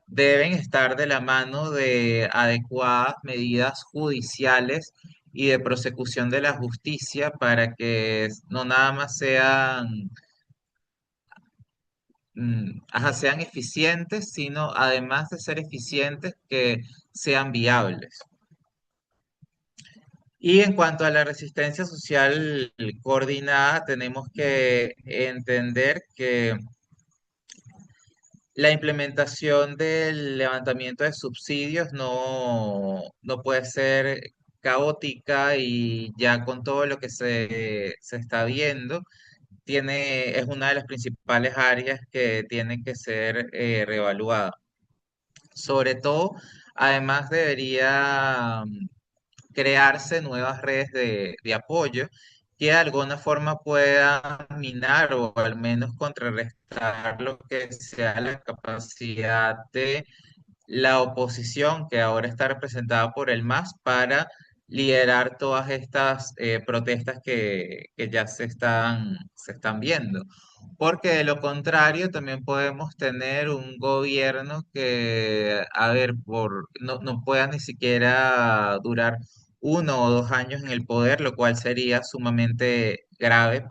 deben estar de la mano de adecuadas medidas judiciales y de prosecución de la justicia para que no nada más sean eficientes, sino además de ser eficientes, que sean viables. Y en cuanto a la resistencia social coordinada, tenemos que entender que la implementación del levantamiento de subsidios no puede ser caótica, y ya con todo lo que se está viendo, es una de las principales áreas que tiene que ser reevaluada. Sobre todo, además debería crearse nuevas redes de apoyo que de alguna forma puedan minar o al menos contrarrestar lo que sea la capacidad de la oposición, que ahora está representada por el MAS, para liderar todas estas protestas que ya se están viendo. Porque de lo contrario, también podemos tener un gobierno que, a ver, no pueda ni siquiera durar 1 o 2 años en el poder, lo cual sería sumamente grave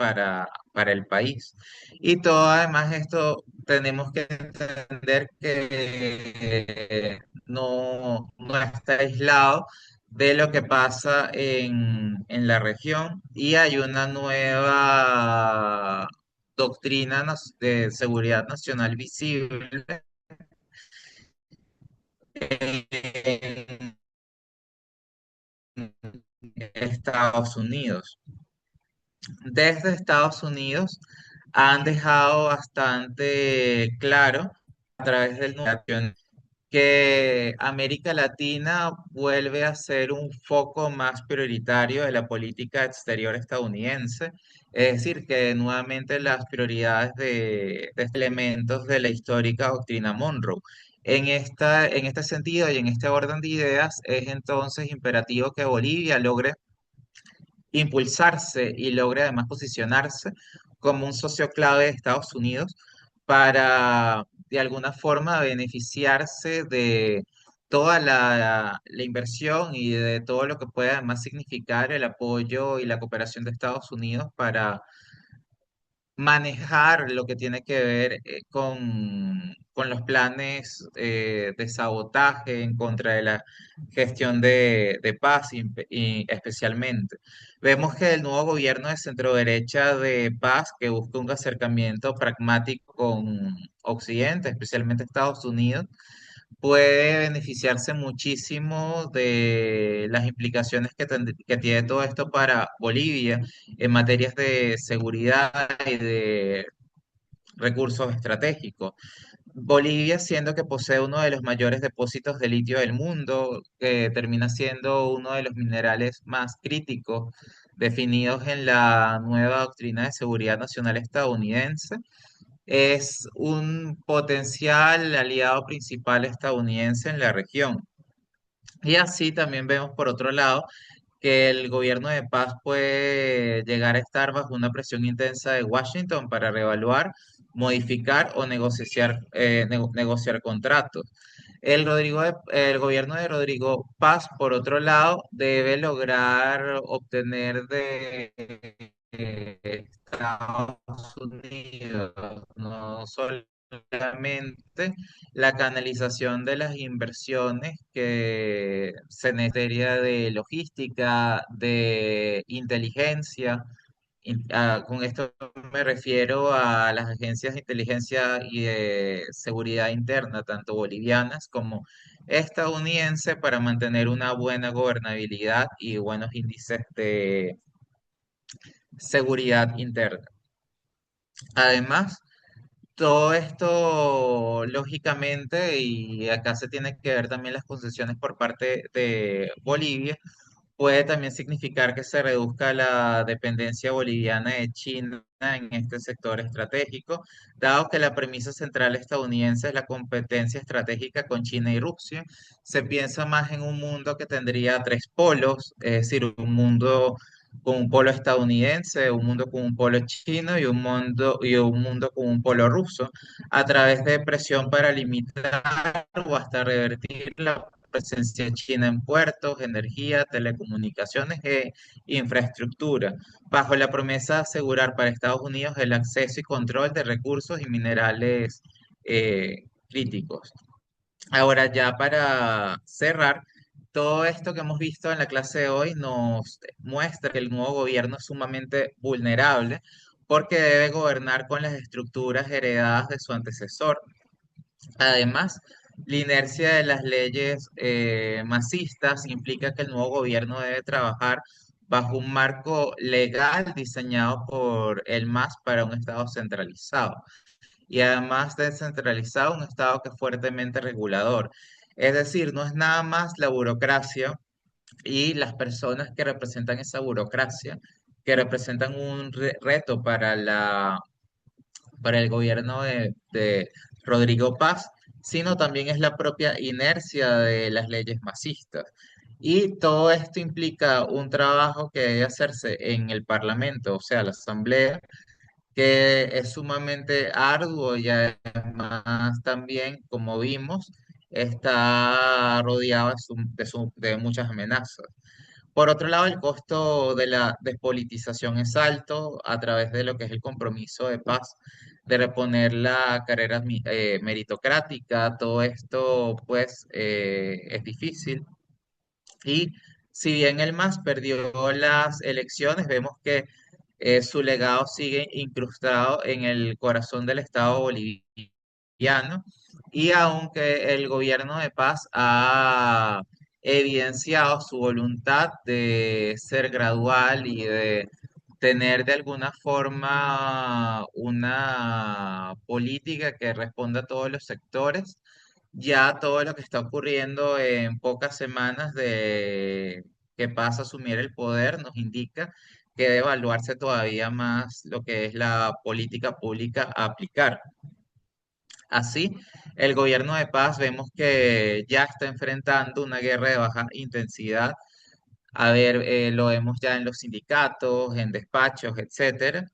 para el país. Y todo además esto tenemos que entender que no está aislado de lo que pasa en la región y hay una nueva doctrina de seguridad nacional visible en Estados Unidos. Desde Estados Unidos han dejado bastante claro a través del que América Latina vuelve a ser un foco más prioritario de la política exterior estadounidense, es decir, que nuevamente las prioridades de estos elementos de la histórica doctrina Monroe. En este sentido y en este orden de ideas, es entonces imperativo que Bolivia logre impulsarse y logre además posicionarse como un socio clave de Estados Unidos para de alguna forma beneficiarse de toda la inversión y de todo lo que pueda además significar el apoyo y la cooperación de Estados Unidos para manejar lo que tiene que ver con los planes de sabotaje en contra de la gestión de paz, y especialmente. Vemos que el nuevo gobierno de centroderecha de paz, que busca un acercamiento pragmático con Occidente, especialmente Estados Unidos, puede beneficiarse muchísimo de las implicaciones que tiene todo esto para Bolivia en materias de seguridad y de recursos estratégicos. Bolivia, siendo que posee uno de los mayores depósitos de litio del mundo, que termina siendo uno de los minerales más críticos definidos en la nueva doctrina de seguridad nacional estadounidense, es un potencial aliado principal estadounidense en la región. Y así también vemos por otro lado que el gobierno de paz puede llegar a estar bajo una presión intensa de Washington para reevaluar, modificar o negociar contratos. El gobierno de Rodrigo Paz, por otro lado, debe lograr obtener de Estados Unidos no solamente la canalización de las inversiones que se necesitaría de logística, de inteligencia. Con esto me refiero a las agencias de inteligencia y de seguridad interna, tanto bolivianas como estadounidenses, para mantener una buena gobernabilidad y buenos índices de seguridad interna. Además, todo esto, lógicamente, y acá se tiene que ver también las concesiones por parte de Bolivia, puede también significar que se reduzca la dependencia boliviana de China en este sector estratégico, dado que la premisa central estadounidense es la competencia estratégica con China y Rusia. Se piensa más en un mundo que tendría tres polos, es decir, un mundo con un polo estadounidense, un mundo con un polo chino y un mundo con un polo ruso, a través de presión para limitar o hasta revertir la presencia china en puertos, energía, telecomunicaciones e infraestructura, bajo la promesa de asegurar para Estados Unidos el acceso y control de recursos y minerales críticos. Ahora ya para cerrar, todo esto que hemos visto en la clase de hoy nos muestra que el nuevo gobierno es sumamente vulnerable porque debe gobernar con las estructuras heredadas de su antecesor. Además, la inercia de las leyes masistas implica que el nuevo gobierno debe trabajar bajo un marco legal diseñado por el MAS para un Estado centralizado y además descentralizado, un Estado que es fuertemente regulador. Es decir, no es nada más la burocracia y las personas que representan esa burocracia, que representan un reto para el gobierno de Rodrigo Paz, sino también es la propia inercia de las leyes masistas. Y todo esto implica un trabajo que debe hacerse en el Parlamento, o sea, la Asamblea, que es sumamente arduo y además también, como vimos, está rodeado de muchas amenazas. Por otro lado, el costo de la despolitización es alto a través de lo que es el compromiso de paz, de reponer la carrera meritocrática. Todo esto, pues, es difícil. Y si bien el MAS perdió las elecciones, vemos que su legado sigue incrustado en el corazón del Estado boliviano. Y aunque el gobierno de paz ha evidenciado su voluntad de ser gradual y de tener de alguna forma una política que responda a todos los sectores, ya todo lo que está ocurriendo en pocas semanas de que pasa a asumir el poder nos indica que debe evaluarse todavía más lo que es la política pública a aplicar. Así, el gobierno de paz vemos que ya está enfrentando una guerra de baja intensidad. A ver, lo vemos ya en los sindicatos, en despachos, etcétera.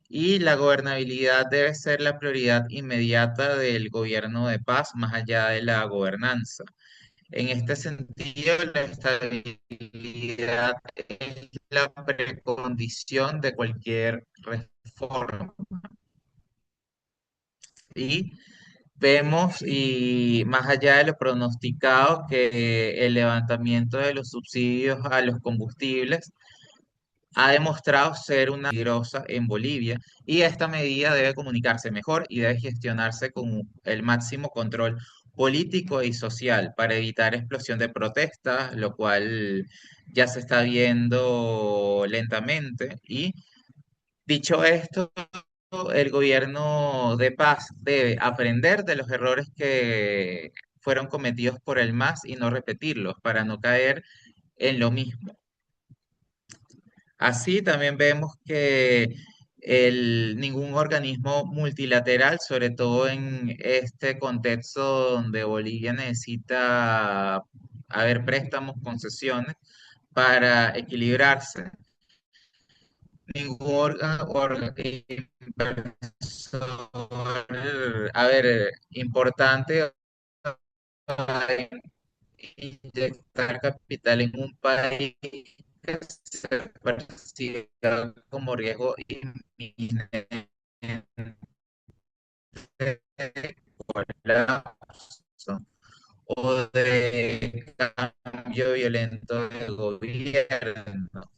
Y la gobernabilidad debe ser la prioridad inmediata del gobierno de paz, más allá de la gobernanza. En este sentido, la estabilidad es la precondición de cualquier reforma. Y vemos, y más allá de lo pronosticado, que el levantamiento de los subsidios a los combustibles ha demostrado ser una peligrosa en Bolivia y esta medida debe comunicarse mejor y debe gestionarse con el máximo control político y social para evitar explosión de protestas, lo cual ya se está viendo lentamente. Y dicho esto, el gobierno de paz debe aprender de los errores que fueron cometidos por el MAS y no repetirlos para no caer en lo mismo. Así también vemos que ningún organismo multilateral, sobre todo en este contexto donde Bolivia necesita haber préstamos, concesiones para equilibrarse, ningún inversor, a ver, importante inyectar capital en un país que se perciba como riesgo inminente de colapso o de cambio violento del gobierno.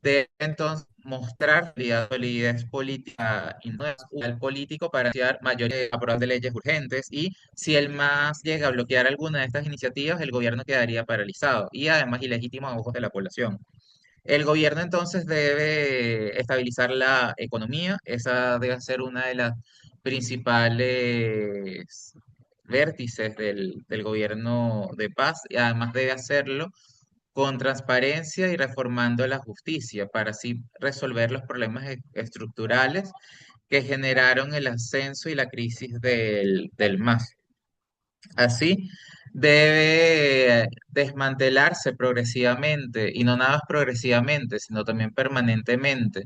Debe entonces mostrar solidez política y no es un político para iniciar mayores aprobación de leyes urgentes y si el MAS llega a bloquear alguna de estas iniciativas, el gobierno quedaría paralizado y además ilegítimo a ojos de la población. El gobierno entonces debe estabilizar la economía, esa debe ser una de las principales vértices del gobierno de paz y además debe hacerlo con transparencia y reformando la justicia para así resolver los problemas estructurales que generaron el ascenso y la crisis del MAS. Así, debe desmantelarse progresivamente, y no nada más progresivamente, sino también permanentemente,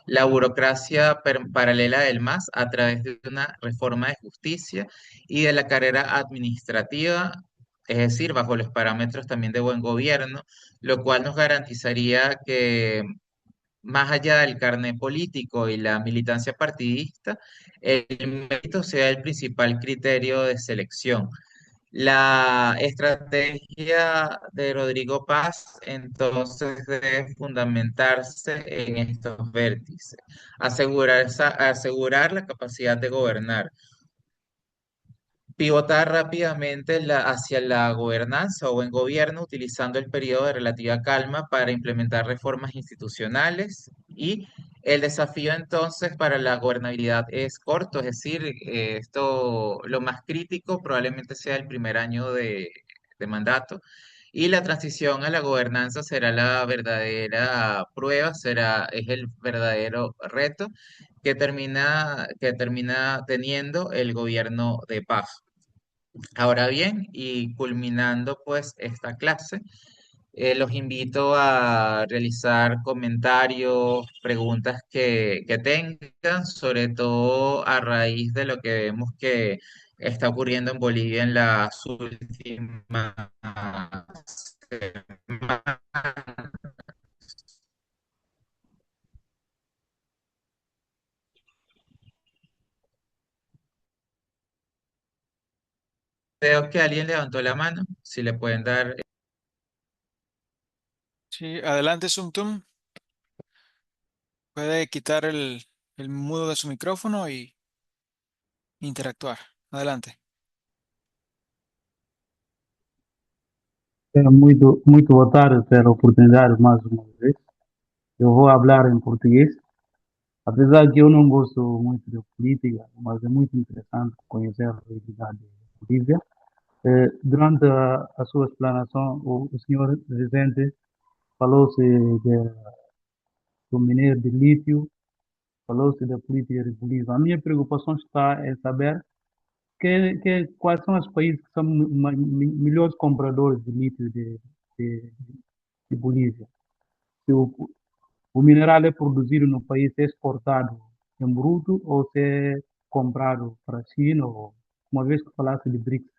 la burocracia paralela del MAS a través de una reforma de justicia y de la carrera administrativa, es decir, bajo los parámetros también de buen gobierno, lo cual nos garantizaría que más allá del carné político y la militancia partidista, el mérito sea el principal criterio de selección. La estrategia de Rodrigo Paz entonces debe fundamentarse en estos vértices, asegurar la capacidad de gobernar, pivotar rápidamente hacia la gobernanza o buen gobierno, utilizando el periodo de relativa calma para implementar reformas institucionales y el desafío entonces para la gobernabilidad es corto, es decir, esto lo más crítico probablemente sea el primer año de mandato y la transición a la gobernanza será la verdadera prueba, es el verdadero reto que termina teniendo el gobierno de paz. Ahora bien, y culminando pues esta clase, los invito a realizar comentarios, preguntas que tengan, sobre todo a raíz de lo que vemos que está ocurriendo en Bolivia en las últimas semanas. Veo que alguien levantó la mano, si le pueden dar. Sí, adelante, Sumtum. Puede quitar el mudo de su micrófono y interactuar. Adelante. Muito boa tarde pela oportunidade mais uma vez. Eu vou falar em português, apesar que eu não gosto muito de política, mas é muito interessante conhecer a realidade da Bolívia. Durante a sua explanação, o senhor Vicente falou-se do minério de lítio, falou-se da política de Bolívia. A minha preocupação está em saber quais são os países que são melhores compradores de lítio de, de Bolívia. Se o mineral é produzido no país, é exportado em bruto ou se é comprado para a China, ou, uma vez que falasse de BRICS,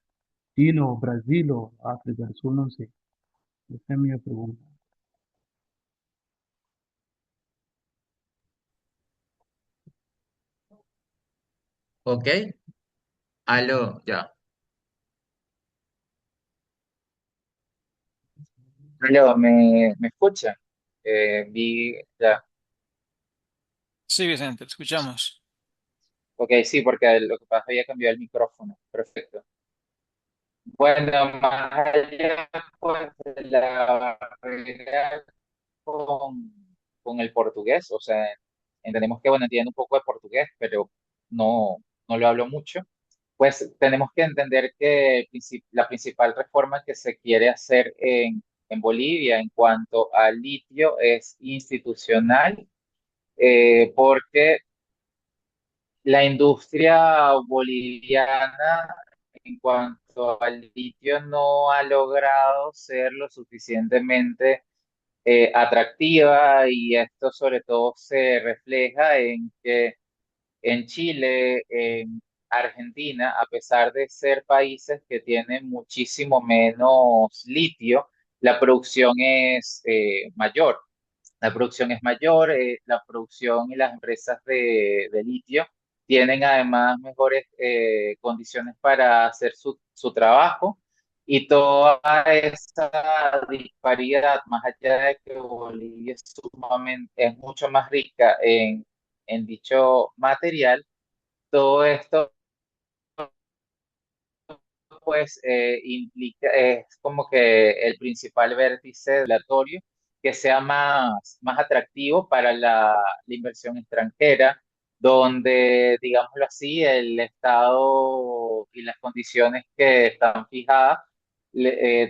China ou Brasil ou África do Sul, não sei. Essa é a minha pergunta. Ok, aló, ya. Aló, ¿me escucha? Ya. Sí, Vicente, te escuchamos. Ok, sí, porque lo que pasa había cambiado el micrófono. Perfecto. Bueno, más allá pues, de la realidad con, con el portugués, o sea, entendemos que, bueno, entiendo un poco de portugués, pero no, no lo hablo mucho. Pues tenemos que entender que la principal reforma que se quiere hacer en Bolivia en cuanto al litio es institucional, porque la industria boliviana en cuanto al litio no ha logrado ser lo suficientemente atractiva, y esto sobre todo se refleja en que en Chile, en Argentina, a pesar de ser países que tienen muchísimo menos litio, la producción es mayor. La producción es mayor, la producción y las empresas de litio tienen además mejores condiciones para hacer su trabajo, y toda esa disparidad, más allá de que Bolivia es mucho más rica en dicho material, todo esto pues implica, es como que el principal vértice regulatorio que sea más atractivo para la inversión extranjera, donde, digámoslo así, el Estado y las condiciones que están fijadas,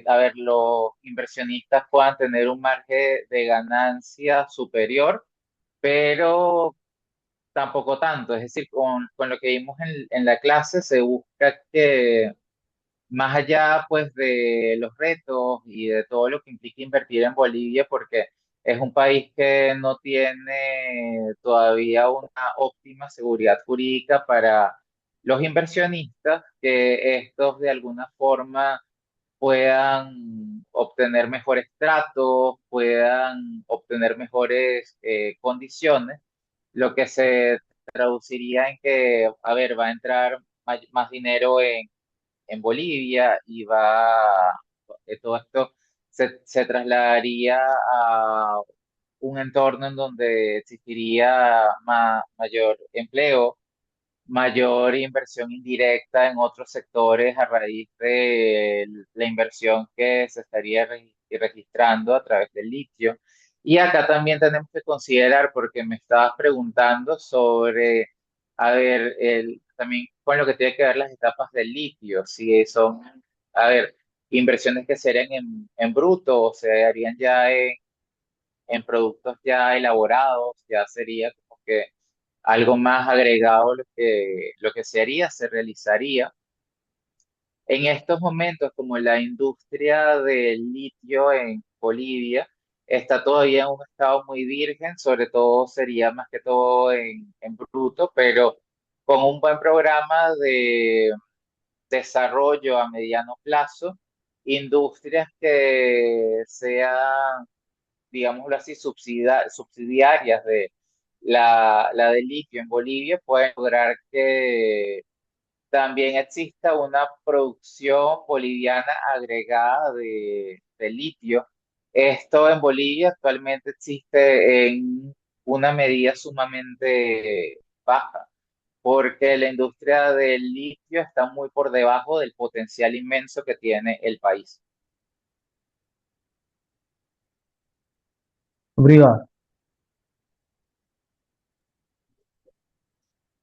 a ver, los inversionistas puedan tener un margen de ganancia superior, pero tampoco tanto. Es decir, con lo que vimos en la clase, se busca que más allá pues de los retos y de todo lo que implica invertir en Bolivia, porque es un país que no tiene todavía una óptima seguridad jurídica para los inversionistas, que estos de alguna forma puedan obtener mejores tratos, puedan obtener mejores condiciones, lo que se traduciría en que, a ver, va a entrar más dinero en Bolivia, y todo esto se trasladaría a un entorno en donde existiría mayor empleo, mayor inversión indirecta en otros sectores a raíz de la inversión que se estaría registrando a través del litio. Y acá también tenemos que considerar, porque me estabas preguntando sobre, a ver, también con lo que tiene que ver las etapas del litio, si son, a ver, inversiones que serían en bruto o se harían ya en productos ya elaborados, ya sería como que algo más agregado lo que se haría, se realizaría. En estos momentos, como la industria del litio en Bolivia está todavía en un estado muy virgen, sobre todo sería más que todo en bruto, pero con un buen programa de desarrollo a mediano plazo, industrias que sean, digámoslo así, subsidiarias de la del litio en Bolivia, pueden lograr que también exista una producción boliviana agregada de litio. Esto en Bolivia actualmente existe en una medida sumamente baja, porque la industria del litio está muy por debajo del potencial inmenso que tiene el país. Obrigado.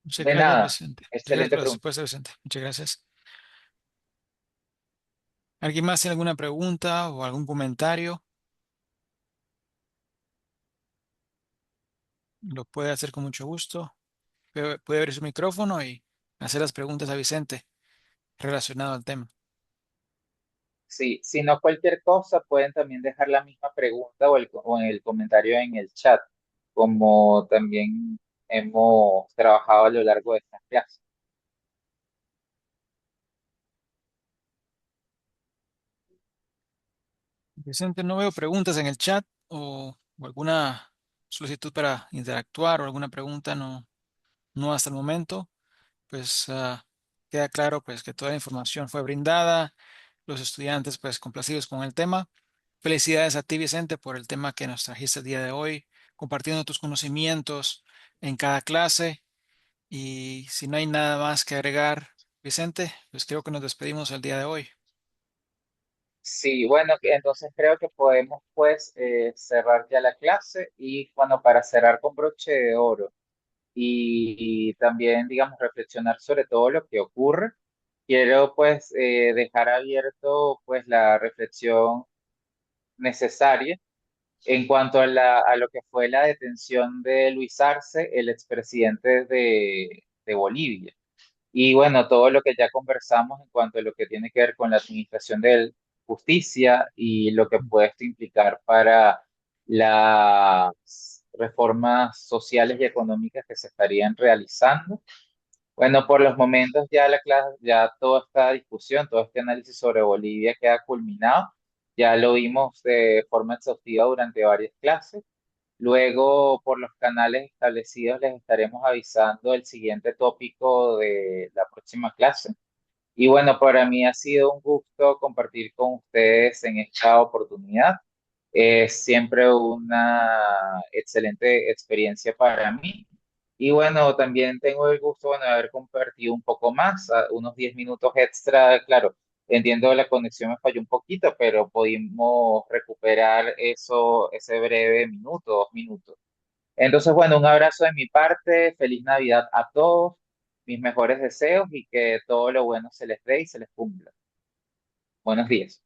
Muchas De gracias, nada, Vicente. Muchas gracias excelente por la pregunta. respuesta, Vicente. Muchas gracias. ¿Alguien más tiene alguna pregunta o algún comentario? Lo puede hacer con mucho gusto. Puede abrir su micrófono y hacer las preguntas a Vicente relacionado al tema. Sí, si no cualquier cosa, pueden también dejar la misma pregunta o en el comentario en el chat, como también hemos trabajado a lo largo de estas clases. Vicente, no veo preguntas en el chat o alguna solicitud para interactuar o alguna pregunta, no, no hasta el momento. Pues queda claro pues que toda la información fue brindada, los estudiantes pues complacidos con el tema. Felicidades a ti, Vicente, por el tema que nos trajiste el día de hoy, compartiendo tus conocimientos en cada clase. Y si no hay nada más que agregar, Vicente, pues creo que nos despedimos el día de hoy. Sí, bueno, entonces creo que podemos pues cerrar ya la clase y bueno, para cerrar con broche de oro y también, digamos, reflexionar sobre todo lo que ocurre, quiero pues dejar abierto pues la reflexión necesaria en cuanto a, a lo que fue la detención de Luis Arce, el expresidente de Bolivia. Y bueno, todo lo que ya conversamos en cuanto a lo que tiene que ver con la administración de justicia y lo que puede esto implicar para las reformas sociales y económicas que se estarían realizando. Bueno, por los momentos ya la clase, ya toda esta discusión, todo este análisis sobre Bolivia queda culminado. Ya lo vimos de forma exhaustiva durante varias clases. Luego, por los canales establecidos, les estaremos avisando el siguiente tópico de la próxima clase. Y bueno, para mí ha sido un gusto compartir con ustedes en esta oportunidad. Es siempre una excelente experiencia para mí. Y bueno, también tengo el gusto, bueno, de haber compartido un poco más, unos 10 minutos extra. Claro, entiendo la conexión me falló un poquito, pero pudimos recuperar eso, ese breve minuto, 2 minutos. Entonces, bueno, un abrazo de mi parte, feliz Navidad a todos, mis mejores deseos y que todo lo bueno se les dé y se les cumpla. Buenos días.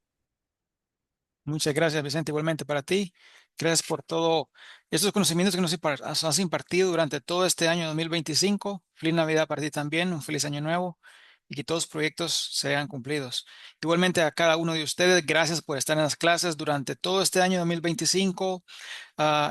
Muchas gracias, Vicente, igualmente para ti. Gracias por todo estos conocimientos que has impartido durante todo este año 2025. Feliz Navidad para ti también, un feliz año nuevo y que todos los proyectos sean cumplidos. Igualmente a cada uno de ustedes, gracias por estar en las clases durante todo este año 2025.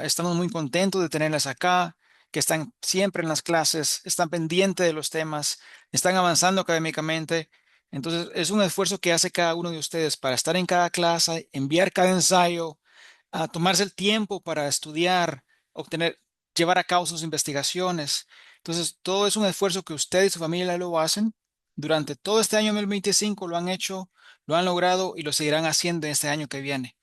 Estamos muy contentos de tenerlas acá, que están siempre en las clases, están pendientes de los temas, están avanzando académicamente. Entonces, es un esfuerzo que hace cada uno de ustedes para estar en cada clase, enviar cada ensayo, a tomarse el tiempo para estudiar, obtener, llevar a cabo sus investigaciones. Entonces, todo es un esfuerzo que usted y su familia lo hacen. Durante todo este año 2025 lo han hecho, lo han logrado y lo seguirán haciendo en este año que viene.